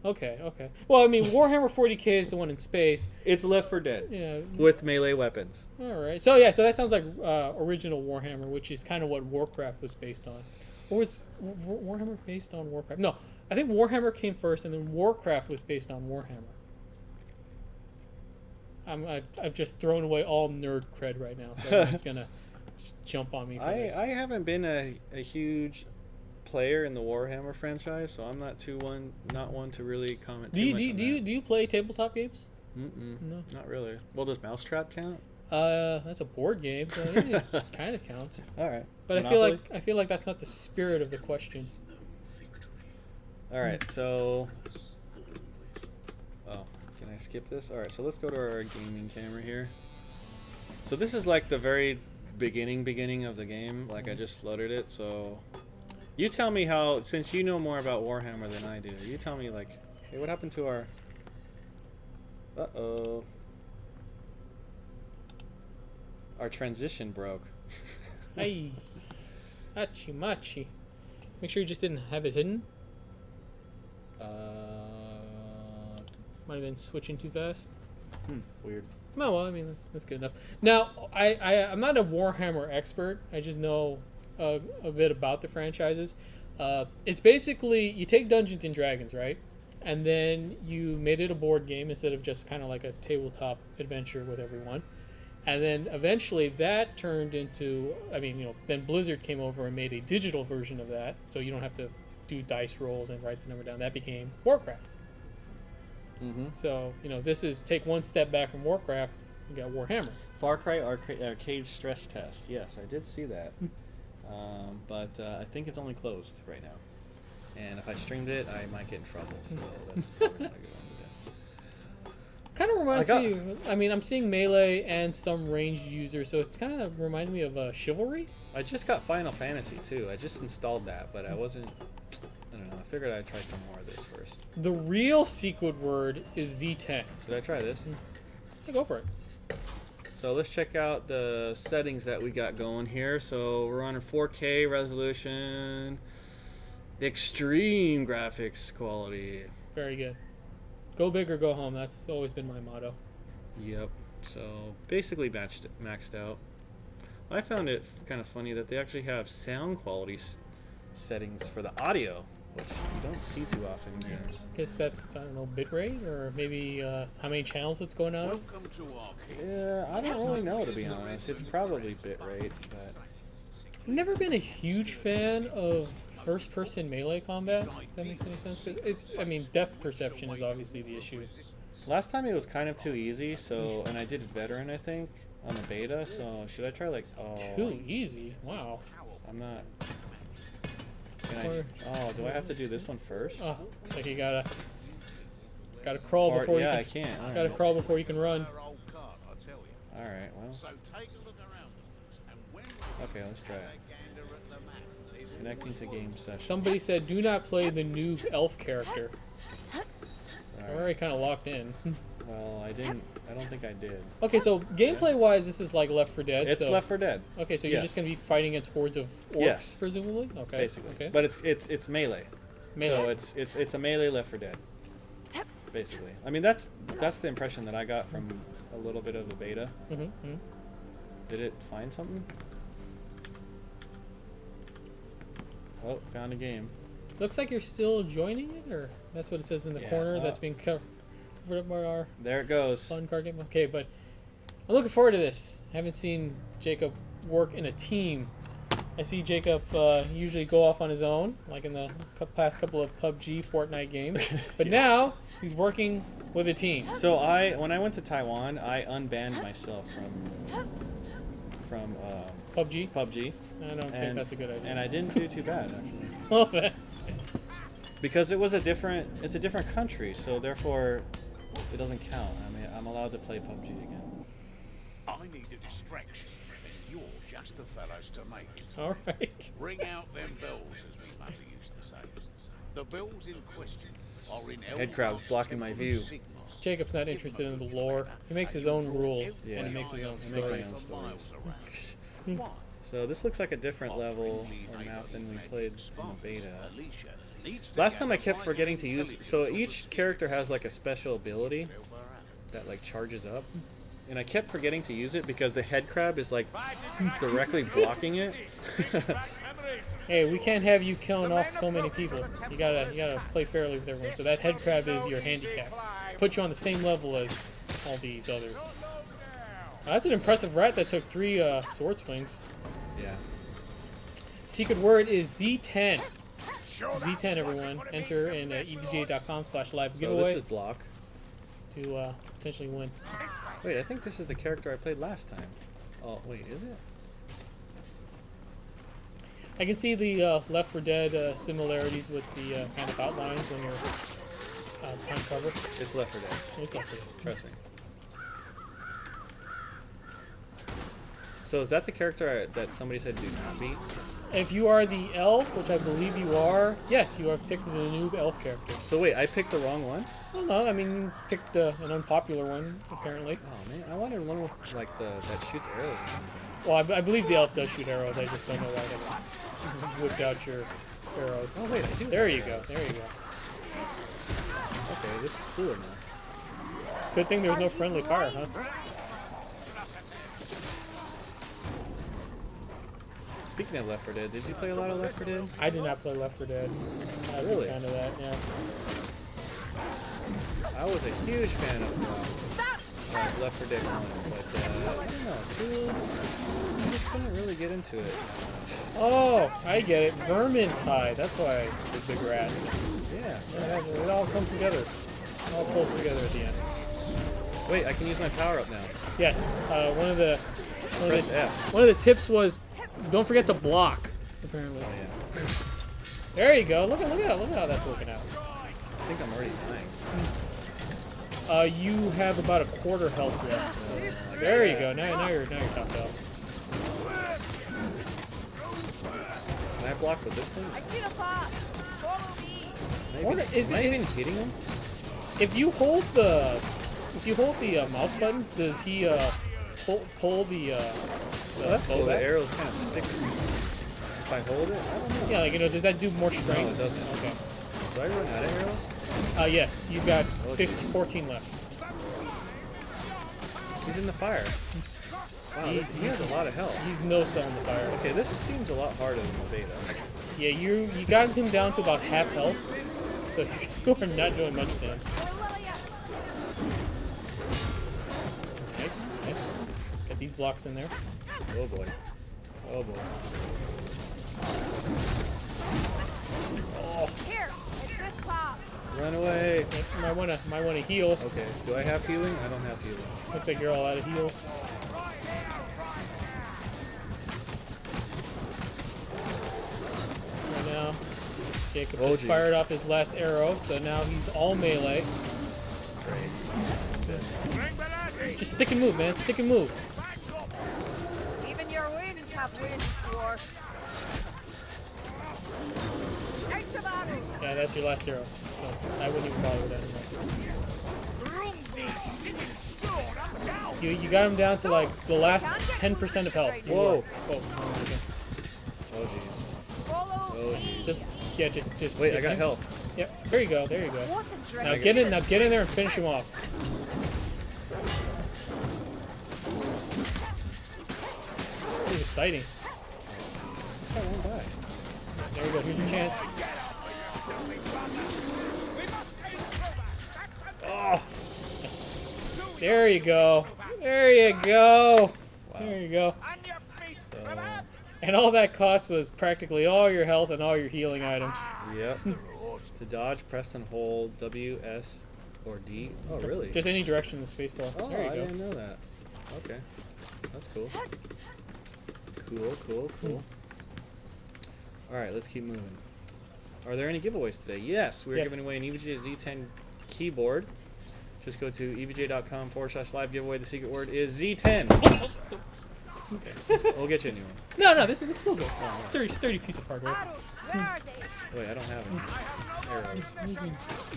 Okay. Well, I mean, Warhammer 40K is the one in space. It's Left 4 Dead. Yeah. With melee weapons. All right. So yeah, so that sounds like original Warhammer, which is kind of what Warcraft was based on. Or was Warhammer based on Warcraft? No, I think Warhammer came first, and then Warcraft was based on Warhammer. I've just thrown away all nerd cred right now, so everyone's gonna just jump on me for this. I haven't been a huge player in the Warhammer franchise, so I'm not one to really comment. Do you play tabletop games? No, not really. Well, does Mousetrap count? That's a board game, so it kind of counts. All right, but Monopoly? I feel like that's not the spirit of the question. All right, so can I skip this? All right, so let's go to our gaming camera here. So this is like the very beginning of the game. Like I just loaded it, so you tell me how, since you know more about Warhammer than I do, you tell me like, hey, what happened to our... Our transition broke. Hey, hachi machi. Make sure you just didn't have it hidden. Might have been switching too fast. Weird. No, well, I mean that's good enough. Now, I'm not a Warhammer expert. I just know a bit about the franchises. It's basically you take Dungeons and Dragons, right? And then you made it a board game instead of just kind of like a tabletop adventure with everyone. And then eventually that turned into, then Blizzard came over and made a digital version of that, so you don't have to do dice rolls and write the number down. That became Warcraft. So, this is take one step back from Warcraft, you got Warhammer. Far Cry Arcade Stress Test. Yes, I did see that. But I think it's only closed right now. And if I streamed it, I might get in trouble. So that's probably not a good one to do. Kind of reminds me, I'm seeing melee and some ranged users, so it's kind of reminding me of Chivalry. I just got Final Fantasy too. I just installed that, but I don't know. I figured I'd try some more of this first. The real secret word is Z10. Should I try this? Yeah, go for it. So let's check out the settings that we got going here. So we're on a 4K resolution, extreme graphics quality. Very good. Go big or go home. That's always been my motto. Yep. So basically maxed out. I found it kind of funny that they actually have sound quality settings for the audio, which you don't see too often in games. I guess that's, I don't know, bitrate or maybe how many channels it's going on. Yeah, I don't really know, to be honest. It's probably bitrate, but I've never been a huge fan of first-person melee combat. If that makes any sense. 'Cause it's, I mean, depth perception is obviously the issue. Last time it was kind of too easy, so and I did veteran, I think, on the beta. So should I try like Too easy. Wow. I'm not. Do I have to do this one first? Oh, it's like you gotta crawl before you can. I can't. All Gotta right. crawl before you can run. All right. Well. Okay, let's try it. Connecting to game session. Somebody said, "Do not play the noob elf character." All I'm right. already kind of locked in. Well, I didn't. I don't think I did. Okay, so gameplay-wise, this is like Left 4 Dead. It's so, Left 4 Dead. Okay, so you're just gonna be fighting against hordes of orcs, Yes. presumably. Okay. Basically. Okay. But it's melee. Melee. So it's a melee Left 4 Dead. Basically. I mean that's the impression that I got from a little bit of the beta. Mm-hmm. Did it find something? Oh, found a game. Looks like you're still joining it, or that's what it says in the Yeah, corner. oh. That's being covered up by our There it goes. fun card game. Okay, but I'm looking forward to this. I haven't seen Jacob work in a team. I see Jacob usually go off on his own, like in the past couple of PUBG, Fortnite games. But now he's working with a team. So when I went to Taiwan, I unbanned myself from PUBG? PUBG. I don't think that's a good idea. And I didn't do too bad actually. Well, then. Because it's a different country, so therefore it doesn't count. I mean, I'm allowed to play PUBG again. I need a distraction, and you're just the fellas to make it. All right. Ring out them bells, as me mother used to say. The bells in question are in Head crab's blocking my view. Jacob's not interested in the lore. He makes his own rules, Yeah. and he makes his own I make story. my own stories. So this looks like a different level or map than we played in the beta. Last time I kept forgetting to use. So each character has like a special ability that like charges up, and I kept forgetting to use it because the head crab is like directly blocking it. Hey, we can't have you killing off so many people. You gotta play fairly with everyone. So that head crab is your handicap. Put you on the same level as all these others. That's an impressive rat that took 3 sword swings. Yeah. Secret word is Z10. Z10, everyone. Enter in EVGA.com/live So giveaway this is block. to potentially win. Wait, I think this is the character I played last time. Oh wait, is it? I can see the Left 4 Dead similarities with the kind of outlines when you're on cover. It's Left 4 Dead. It's Left 4 Dead. Trust me. So is that the character that somebody said do not beat? If you are the elf, which I believe you are, yes, you have picked the noob elf character. So wait, I picked the wrong one? Well, no, I mean, you picked an unpopular one, apparently. Oh man, I wanted one with like that shoots arrows or something. Well, I believe the elf does shoot arrows. I just don't know why they whipped out your arrows. Oh wait, I do. There you go. There you go. Okay, this is cooler now. Good thing there's no friendly fire, huh? Speaking of Left 4 Dead, did you play a lot of Left 4 Dead? I did not play Left 4 Dead. I'm a Really? big fan of that, yeah. I was a huge fan of Left 4 Dead 1, but I don't know, 2, I just couldn't really get into it. Oh, I get it. Vermintide. That's why the big rat. Yeah. Yeah, it all comes together. It all pulls together at the end. Wait, I can use my power up now. Yes. Press F. One of the tips was don't forget to block. Apparently. Oh yeah. There you go. Look at how that's working out. I think I'm already dying. You have about a quarter health left. There you go. Now you're top health. Can I block with this thing? I see the pop. Follow me. Maybe. Is Am I it- even hitting him? If you hold the mouse button, does he pull the Oh, that's bow cool. The back? arrow's kind of sticking. If I hold it, I don't know. Yeah, like does that do more strength? No, it doesn't. Okay. Do I run out of arrows? Yes, you've got 14 left. He's in the fire. Wow, he has a lot of health. He's no cell in the fire. Okay, this seems a lot harder than the beta. Yeah, you got him down to about half health, so you are not doing much damage. Nice. Get these blocks in there. Oh boy. Oh boy. Here, it's this pop. Run away. Might wanna heal. Okay. Do I have healing? I don't have healing. Looks like you're all out of heals. Right now, Jacob just geez. fired off his last arrow, so now he's all melee. Great. Just stick and move, man. Stick and move. Even your winds have winds, dwarf. Out to battle. Yeah, that's your last arrow. So I wouldn't even bother with that anymore. You got him down to like the last 10% of health. Whoa. Oh, okay. Oh jeez. Follow Oh, me. Just Wait, I just got him. health. Yep. There you go. There you go. What a Now dreadful get in. Now get in there and finish him off. This is exciting. I won't die. There we go. Here's your chance. Oh. There you go. There you go. Wow. There you go. So, And all that cost was practically all your health and all your healing items. yep. To dodge, press and hold W, S, or D. Oh, really? Just any direction in the spacebar. Oh, There you I go. didn't know that. Okay. That's cool. Cool. Alright, let's keep moving. Are there any giveaways today? Yes, we're Yes. giving away an EVGA Z10 keyboard. Just go to evga.com/live giveaway. The secret word is Z10. Okay. We'll get you a new one. No, this is still good. Sturdy piece of hardware. Arrows, where are they? Wait, I don't have any arrows.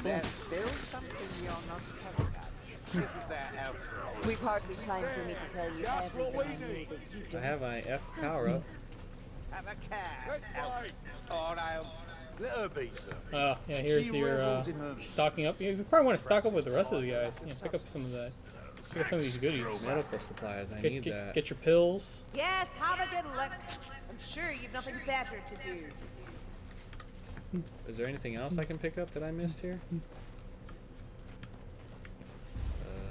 There's still something you're not telling us. Isn't there, Elf? We've hardly time for me to tell you everything I know that you I don't. have my F power up. Have a cat, Elf. Oh, no. Let her be, sir. Yeah, here's She your revels in her stocking up. You probably want to stock up with the rest of the guys. Yeah, pick up some of that. Pick up some of these goodies. Medical supplies. I need that. Get your pills. Yes, have a good look. I'm sure you've nothing better to do. Is there anything else I can pick up that I missed here?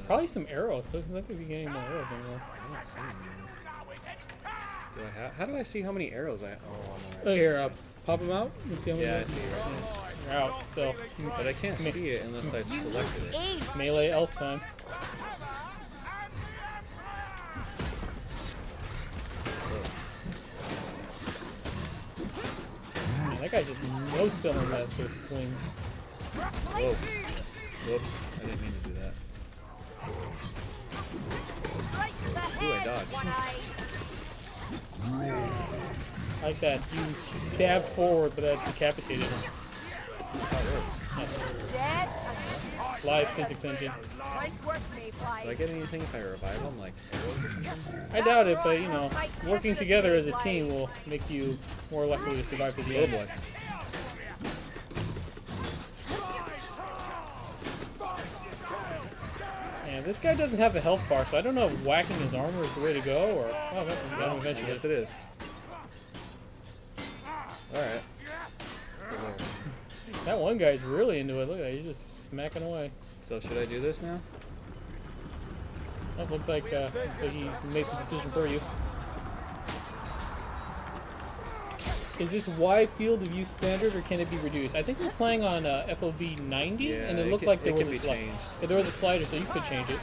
Probably some arrows. Doesn't look like we get any more arrows anymore. I don't see any. Do I have? How do I see how many arrows I? Oh, I'm Oh, alright. here, pop them out. Let's see how many. Yeah, I see it right You're out. So now. But I can't see it unless I've selected it. melee elf time. Man, that guy's just no selling that those swings. Whoa. Whoops. I didn't mean to do that. Right to the Ooh, I head, dodged. Like that. You stab forward, but that decapitated him. That's how it works. Yes. dead. Live physics engine. Nice work, Mayfly. Do I get anything if I revive them? Like arrows or something? I doubt it, but you know, working together as a team will make you more likely to survive to the Oh end. boy. And this guy doesn't have a health bar, so I don't know if whacking his armor is the way to go, or oh, that's got him eventually. Yes, it is. Alright. That one guy's really into it. Look at that, he's just smacking away. So should I do this now? That looks like he's made the decision for you. Is this wide field of view standard, or can it be reduced? I think we're playing on FOV 90, Yeah, and it it looked can- like there it was can a be slider. changed. Yeah, there was a slider, so you could change it.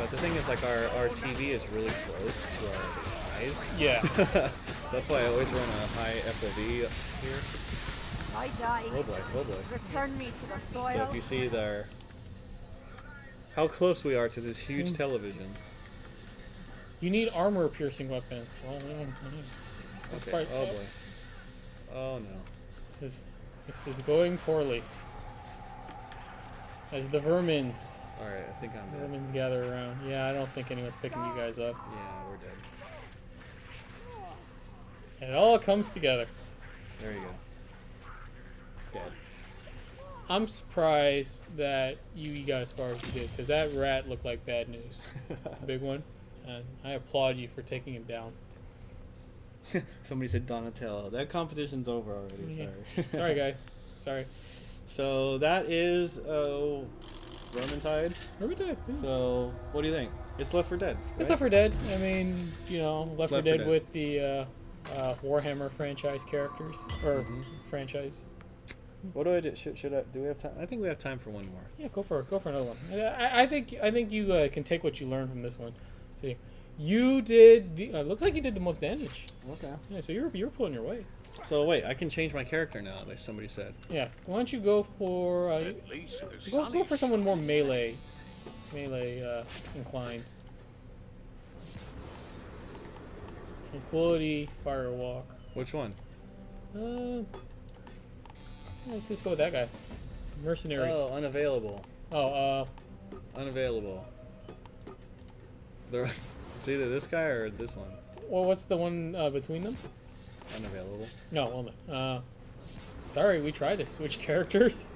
But the thing is, like, our TV is really close to our eyes. Yeah. That's why I always run a high FOV here. I die. Oh boy, oh boy. Return me to the So soil. if you see there, how close we are to this huge television. You need armor-piercing weapons. Well, we don't. Okay. Right. Oh boy. Oh no. This is going poorly. As the vermins All right, I think I'm dead. Vermins gather around. Yeah, I don't think anyone's picking you guys up. Yeah, we're dead. It all comes together. There you go. Dead. I'm surprised that you got as far as you did, because that rat looked like bad news. The big one. And I applaud you for taking him down. Somebody said Donatello. That competition's over already. Sorry. Sorry, guy. Sorry. So that is Vermintide. Vermintide. Yeah. So what do you think? It's Left 4 Dead. It's right? Left 4 Dead. I mean, you know, Left 4 Left 4 Dead Dead. with the Warhammer franchise characters or franchise. What do I do? Should I? Do we have time? I think we have time for one more. Yeah, go for it. Go for another one. I think you can take what you learned from this one. See, you did the. Looks like you did the most damage. Okay. Yeah, so you're pulling your weight. So wait, I can change my character now, like somebody said. Yeah. Why don't you go for At least the sun go for is someone more melee inclined. Tranquility, Firewalk. Which one? Let's just go with that guy. Mercenary. Oh, unavailable. Oh, Unavailable. It's either this guy or this one. well, what's the one between them? Unavailable. No, hold on. Sorry, we tried to switch characters.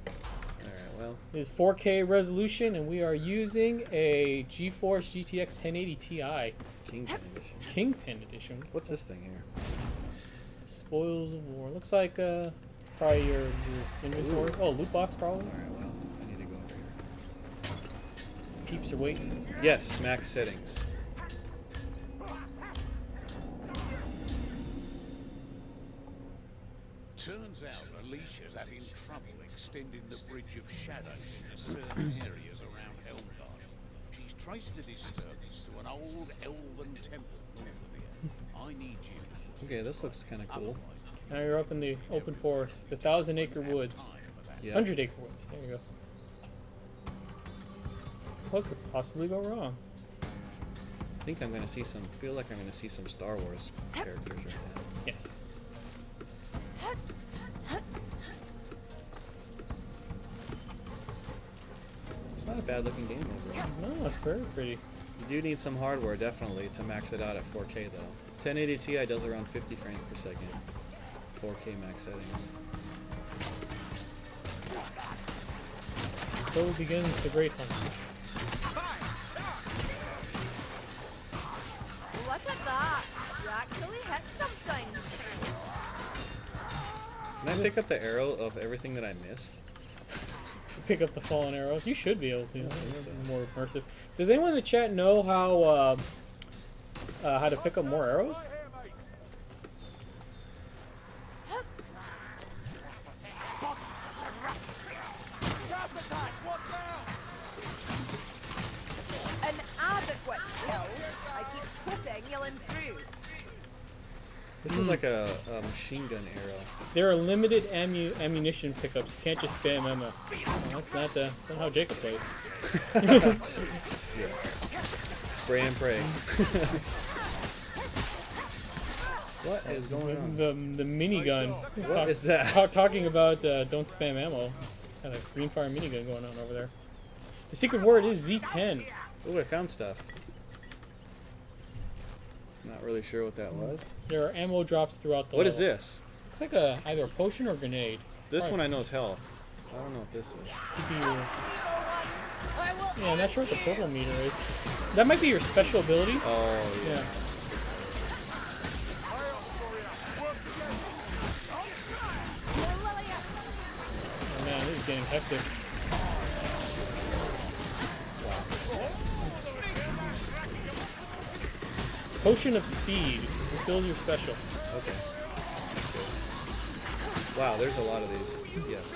Alright, well. It's 4K resolution, and we are using a GeForce GTX 1080 Ti Kingpin edition. Kingpin edition. What's this thing here? Spoils of War. Looks like probably your inventory. Oh, loot box probably. Alright, well, I need to go over here. Peeps are waiting. Yes, max settings. Turns out Alicia's having trouble extending the Bridge of Shadows into certain areas around Elgato. She's traced the disturbance to an old elven temple north of here. I need you. Okay, this looks kind of cool. Now you're up in the open forest, the 1,000-acre woods, Yeah. 100-acre woods. There you go. What could possibly go wrong? I think I'm gonna see some. Feel like I'm gonna see some Star Wars characters right now. Yes. It's not a bad looking game overall. No, it's very pretty. You do need some hardware definitely to max it out at 4K though. 1080 Ti does around 50 frames per second. 4K max settings. So begins the great hunts. Look at that. You actually hit something. Can I pick up the arrow of everything that I missed? Pick up the fallen arrows. You should be able to. More immersive. Does anyone in the chat know how to pick up more arrows? An adequate kill. I keep hoping you'll improve. This is like a machine gun arrow. There are limited ammunition pickups. You can't just spam ammo. Well, that's not how Jacob plays. Yeah. Spray and pray. What is going on? The minigun. What is that? Talking about don't spam ammo. Got a green fire minigun going on over there. The secret word is Z10. Oh, I found stuff. Not really sure what that was. There are ammo drops throughout the What is level. this? Looks like either a potion or a grenade. This Right. one I know is health. I don't know what this is. Could be your- Yeah, I'm not sure what the purple meter is. That might be your special abilities. Oh, yeah. Yeah. Oh man, this is getting hectic. Potion of Speed. Refills your special. Okay. Wow, there's a lot of these. Yes.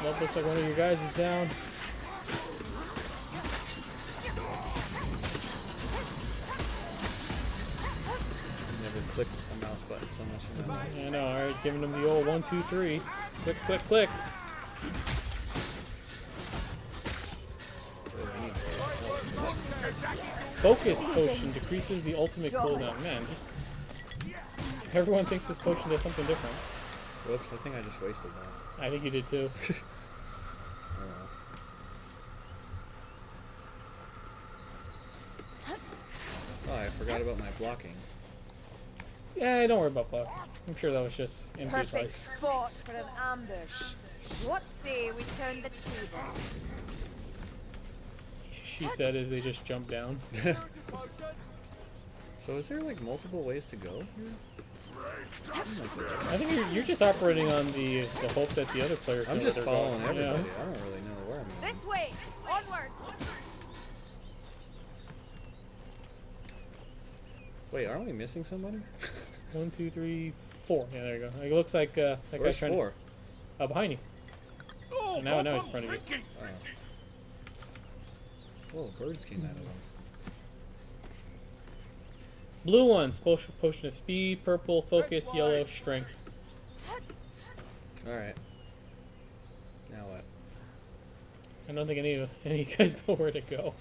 Well, looks like one of your guys is down. Never clicked a mouse button so much in my life. I know, alright, giving them the old 1, 2, 3. Click, click, click. Focus potion decreases the ultimate cooldown. Man, just everyone thinks this potion does something different. Whoops, I think I just wasted that. I think you did too. Oh, well. Oh, I forgot about my blocking. Yeah, don't worry about block. I'm sure that was just empty Perfect advice. spot for an ambush. What say we turn the tables? She said as they just jumped down. So is there like multiple ways to go here? I think you're just operating on the hope that the other players I'm know just where they're going. following everybody. Yeah. I don't really know where I'm going. This way, onwards. Wait, aren't we missing somebody? 1, 2, 3, 4. Yeah, there you go. It looks like that Where's guy's trying 4? to... behind you. Oh, Now he's in front of you. Oh, birds came out of them. Blue one's potion of speed, purple focus, yellow strength. All right. Now what? I don't think any of you guys know where to go.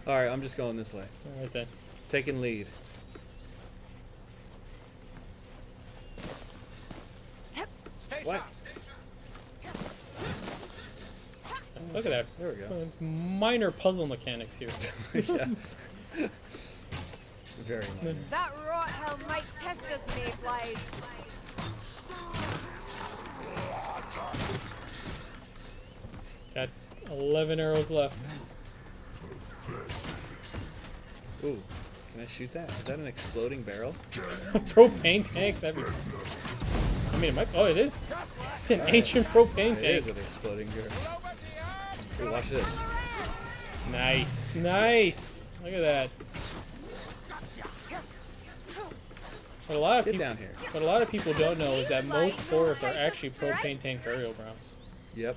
All right, I'm just going this way. All right then. Taking lead. What? Look at that. There we go. It's minor puzzle mechanics here. Yeah. Very minor. That rot hell might test us, Mayflies. Got 11 arrows left. Ooh, can I shoot that? Is that an exploding barrel? Propane tank. That'd be. I mean, it might. Oh, it is. It's an ancient propane It tank. is an exploding barrel. Ooh, watch this. Nice, nice. Look at that. What a lot of Get people, down here. what a lot of people don't know is that most forests are actually propane tank burial grounds. Yep.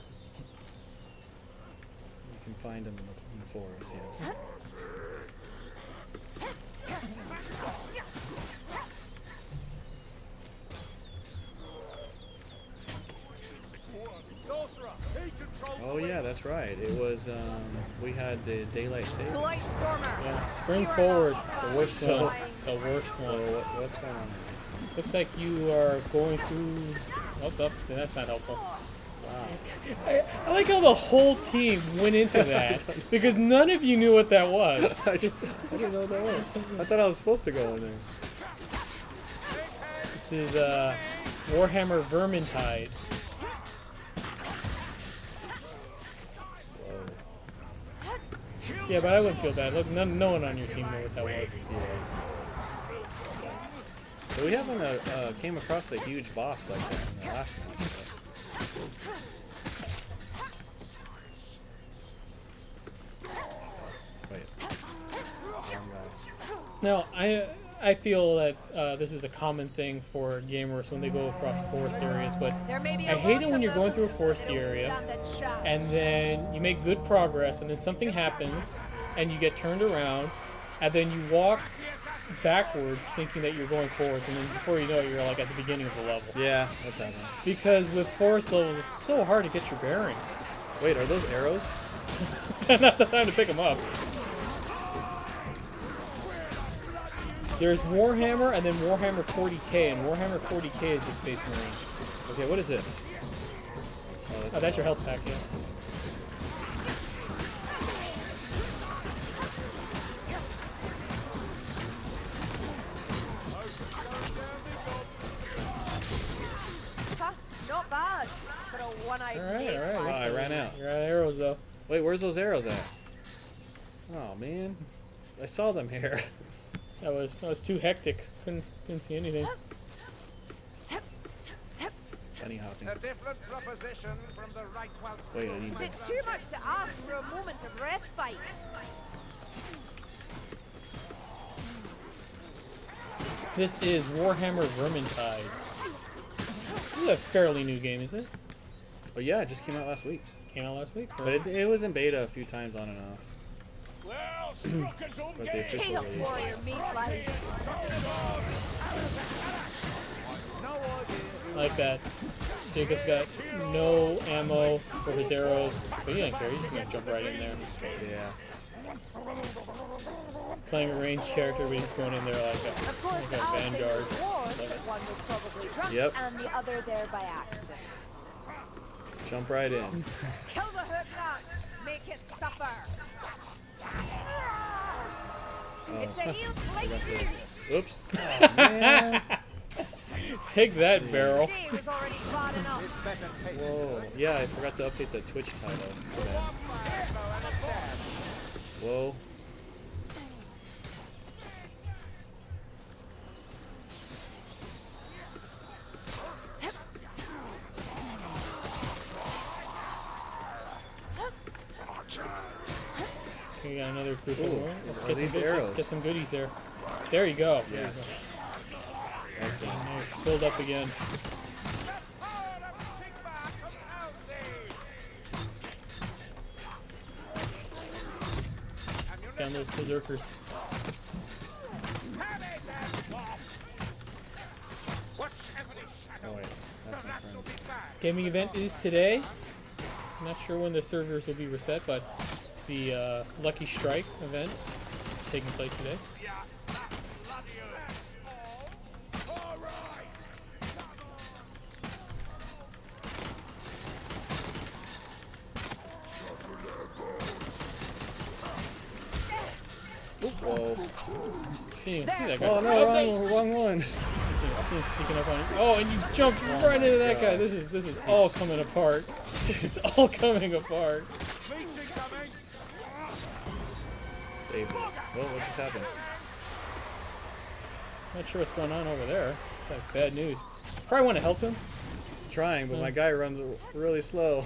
You can find them in the forest, yes. Oh yeah, that's right. It was we had the daylight saving. Blight Stormer. Yeah, spring forward. The worst So- one. The worst Oh, one. what's going on? Looks like you are going through. Oh, that's not helpful. Wow. I like how the whole team went into that because none of you knew what that was. I didn't know what that was. I thought I was supposed to go in there. This is Warhammer Vermintide. Yeah, but I wouldn't feel bad. Look, no one on your team knew what that was. Yeah. So we haven't came across a huge boss like that in the last match. Wait. Wrong guy. Now, I feel that this is a common thing for gamers when they go across forest areas, but There may be I a hate it lot when of you're going them through a foresty that'll area stand and shout. and then you make good progress and then something happens and you get turned around and then you walk backwards thinking that you're going forward and then before you know it you're like at the beginning of the level. Yeah, that's happening. Because with forest levels it's so hard to get your bearings. Wait, are those arrows? Not the time to pick them up. There's Warhammer and then Warhammer 40k, and Warhammer 40k is the Space Marines. Okay, what is this? Oh, that's your health pack, yeah. Huh, not bad for a one-eyed Alright, alright. Oh, I ran out. You're out of arrows, though. Wait, where's those arrows at? Oh man, I saw them here. That was too hectic. Couldn't see anything. Bunny hopping. A different proposition from the right one. Wait, I need. Is it too much to ask for a moment of respite? This is Warhammer Vermintide. This is a fairly new game, isn't it? Oh yeah, it just came out last week. Came out last week. But it was in beta a few times on and off. Well, struck us on But the game. official Chaos release. Warrior Mayflies. Like that. Jacob's got no ammo for his arrows, but he doesn't care. He's just gonna jump right in there. Yeah. Playing a ranged character, but he's going in there like Of course, a as they vanguard. was, one was probably drunk Yep. and the other there by accident. Jump right in. Kill the hook rat, make it suffer. It's a heel like you. Oops. Oh, man. Take that, barrel. Day was already bad enough. It's better paid. Whoa. Yeah, I forgot to update the Twitch title. for that. Whoa. We got another group Ooh, of are these arrows? Get some goodies there. There you go. Yes. There you Excellent. go. Filled up again. Down those berserkers. Oh wait, that's my friend. Gaming event is today. I'm not sure when the servers will be reset, but the Lucky Strike event is taking place today. Whoa. Can't even see that guy. Oh no, wrong one. You can see him sneaking up on you. Oh, and you jumped right into that guy. This is all coming apart. This is all coming apart. Saved it. Well, what just happened? Not sure what's going on over there. It's like bad news. Probably want to help him. Trying, but my guy runs really slow.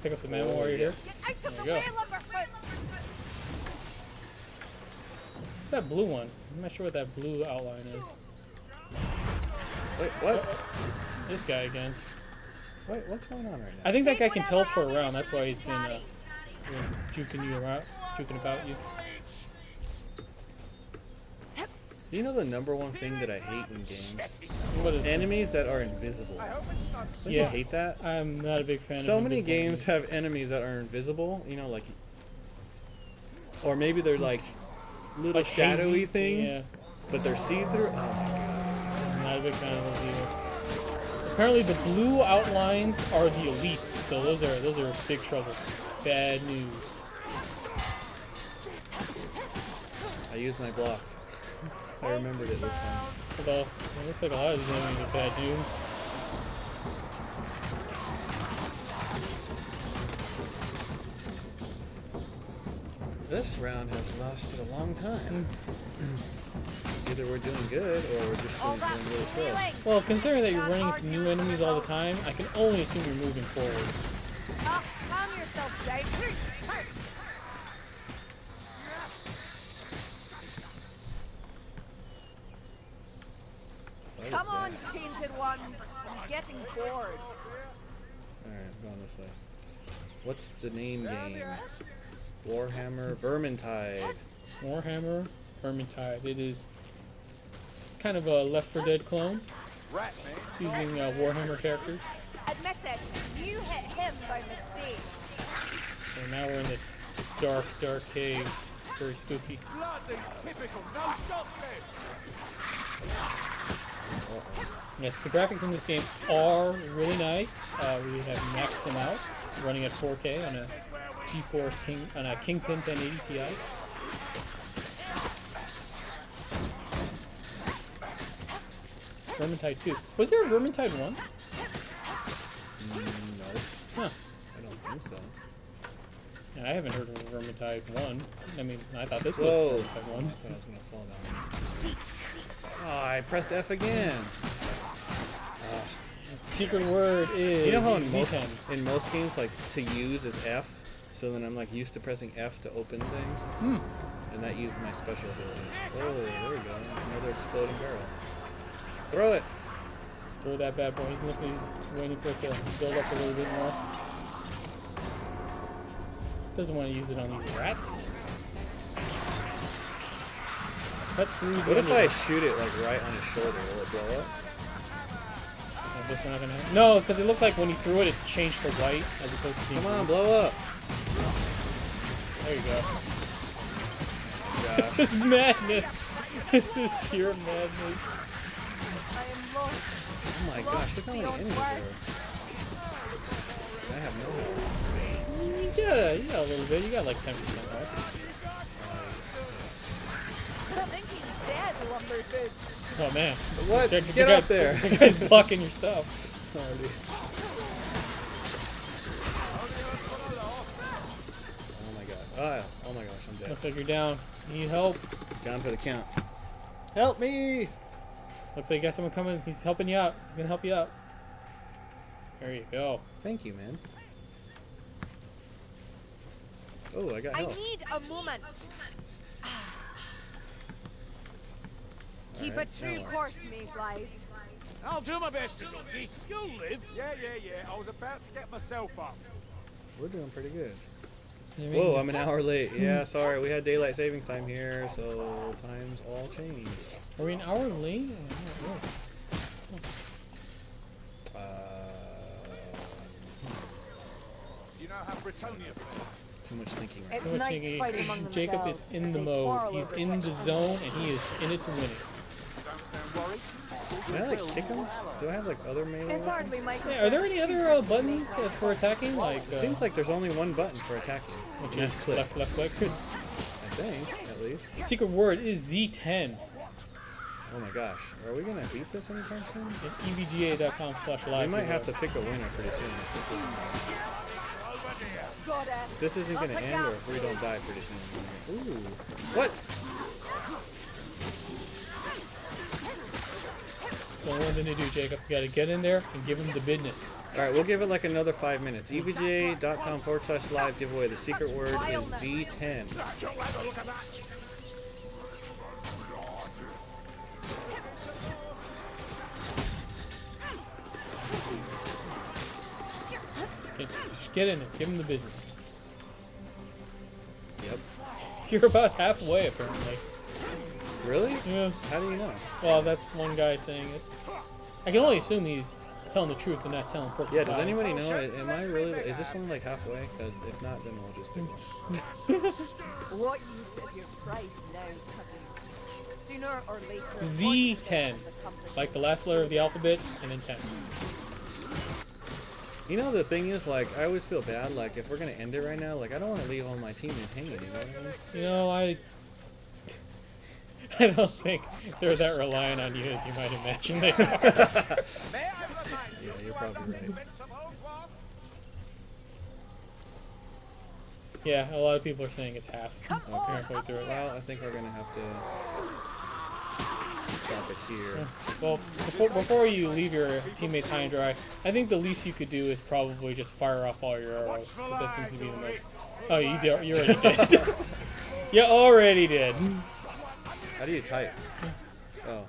Pick up the ammo while you're here. Out of There the you go. way, Lumberfoot! What's that blue one? I'm not sure what that blue outline is. Wait, what? This guy again. Wait, what's going on right now? I think that guy can teleport around. That's why he's been juking you around, juking about you. You know the number one thing that I hate in games? What is Enemies that are invisible. Don't you Yeah. hate that? I'm not a big fan of So many invisible games enemies. have enemies that are invisible, you know, like, or maybe they're like little Like shadowy hazy? thing, Yeah, but they're see-through. Oh my god. I'm not a big fan of those either. Apparently the blue outlines are the elites, so those are big trouble. Bad news. I used my block. I remembered it this time. Although it looks like a lot of these enemies are bad news. This round has lasted a long time. Either we're doing good or we're just All doing that really slow. feeling! Well, considering that you're running into new enemies all the time, I can only assume you're moving forward. Calm yourself, Dave. What is Come that? on, tainted ones. I'm getting bored. Alright, I'm going this way. What's the name game? Warhammer Vermintide. Warhammer Vermintide. It's kind of a Left 4 Dead clone, using Warhammer characters. Admit it, you hit him by mistake. So now we're in the dark, dark caves. It's very spooky. Yes, the graphics in this game are really nice. We have maxed them out, running at 4K on a GeForce on a Kingpin 1080 Ti. Vermintide 2. Was there a Vermintide 1? No, Huh. I don't think so. And I haven't heard of Vermintide 1. I mean, I thought this was Whoa. Vermintide 1. I thought I was gonna fall down. Oh, I pressed F again. Secret word is You know how in V10. most games, like, to use is F, so then I'm like used to pressing F to open things, and that used my special ability. Oh, there we go. Another exploding barrel. Throw it. Throw that bad boy. He's waiting for it to build up a little bit more. Doesn't want to use it on these rats. Cut through the What if I window. shoot it like right on his shoulder? Will it blow up? Oh, this one not gonna happen. No, because it looked like when he threw it, it changed to white as opposed to being Come on, blue. blow up. There you go. Yeah. This is madness. This is pure madness. I am lost. Oh my gosh, look how many enemies there are. I have no health. You got a little bit. You got like 10% health. I think he's dead, Lumberboots. Oh man. What? The Get guy- up there. The guy's blocking your stuff. Oh, dude. Oh my god. Oh my gosh, I'm dead. Looks like you're down. You need help. Down for the count. Help me! Looks like you got someone coming. He's helping you out. He's gonna help you out. There you go. Thank you, man. Oh, I got I help. need a moment. Keep Alright, a true now what? course, mayflies. I'll do my best, Zungi. You'll live. Yeah. I was about to get myself up. We're doing pretty good. I mean, Whoa, I'm an hour late. Yeah, sorry. We had daylight savings time here, so times all changed. Are we an hour late? You know how Britannia fares. Too much thinking right It's So much knights thinking. fight among Jacob themselves. is in the They mode. quarrel He's over in the protection. zone, and he is in it to win it. Don't sound worried. now. Can I like kick him? Do I have like other melee? It's weapons? hardly my Yeah, are there any other buttons for attacking? Like, It seems like there's only one button for attacking, which and is that's click. left click. I think, at least. Secret word is Z10. Oh my gosh, are we gonna beat this anytime soon? It's evga.com/live. We might have to pick a winner pretty soon. Goddess. If this isn't Lots gonna of end, or gas if we for don't you. die pretty soon. Ooh, what? What we're going to do, Jacob? You got to get in there and give him the business. All right, we'll give it like another 5 minutes. EVGA.com/live giveaway. The secret word is Z10. Okay, just get in there. Give him the business. Yep. You're about halfway, apparently. Really? Yeah. How do you know? Well, that's one guy saying it. I can only assume he's telling the truth and not telling perfect Yeah, does lies. anybody know? Am I really? Is this only like halfway? Because if not, then we'll just pick one. What use is your pride now, cousins? Sooner or later, Z10, fortresses will accomplish like the last letter of the alphabet, and then 10. You know, the thing is, like, I always feel bad, like, if we're going to end it right now, like, I don't want to leave all my teammates hanging, you know what I mean? You know, I don't think they're that reliant on you as you might imagine they are. Yeah, you're probably right. Yeah, a lot of people are saying it's half. Halfway through it. Well, I think we're going to have to stop it here. Well, before you leave your teammates high and dry, I think the least you could do is probably just fire off all your arrows, because that seems to be the most... Oh, you already did. You already did. How do you type? Oh.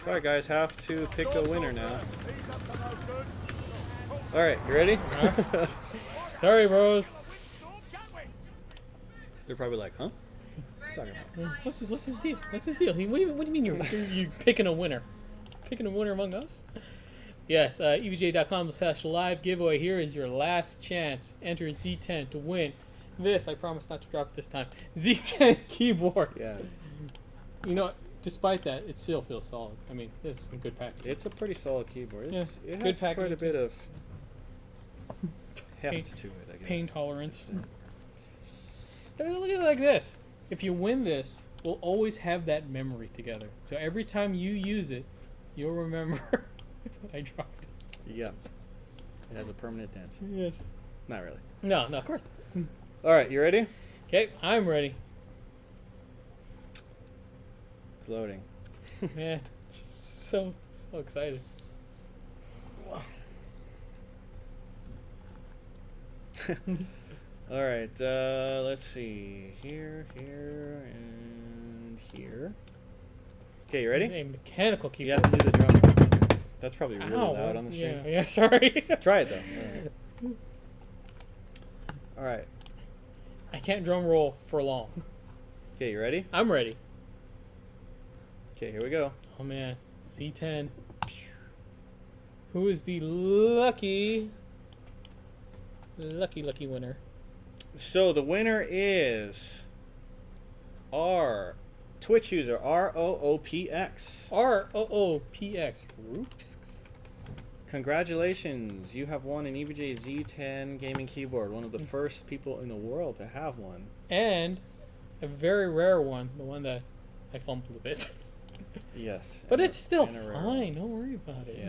Sorry, guys, have to pick a winner now. Alright, you ready? Sorry, bros. They're probably like, huh? What are you talking about? What's his deal? What's his deal? What do you mean you're picking a winner? Picking a winner among us? Yes, EVGA.com/live giveaway. Here is your last chance. Enter Z10 to win this. I promise not to drop it this time. Z10 keyboard. Yeah, You know, despite that, it still feels solid. I mean, this is a good package. it's a pretty solid keyboard. Yeah, It good has quite a packaging. bit of Pain- heft to it, I guess. Pain tolerance. Look at it like this. If you win this, we'll always have that memory together. So every time you use it, you'll remember that I dropped it. Yeah. It has a permanent dent. Yes. Not really. No, of course. Alright, you ready? Okay, I'm ready. It's loading. Man, just so excited. Alright, let's see. Here, and here. Okay, you ready? A mechanical You keyboard. have to do the drum. That's probably really Ow, loud on the stream. Yeah, sorry. Try it though. Alright. I can't drum roll for long. Okay, you ready? I'm ready. Okay, here we go. Oh man, C10. Who is the lucky winner? So the winner is our Twitch user ROOPX. ROOPX. Roops. Congratulations, you have won an EVGA Z10 gaming keyboard, one of the first people in the world to have one. And a very rare one, the one that I fumbled a bit. Yes. But and it's still and a rare one. fine, don't worry about it. Yeah.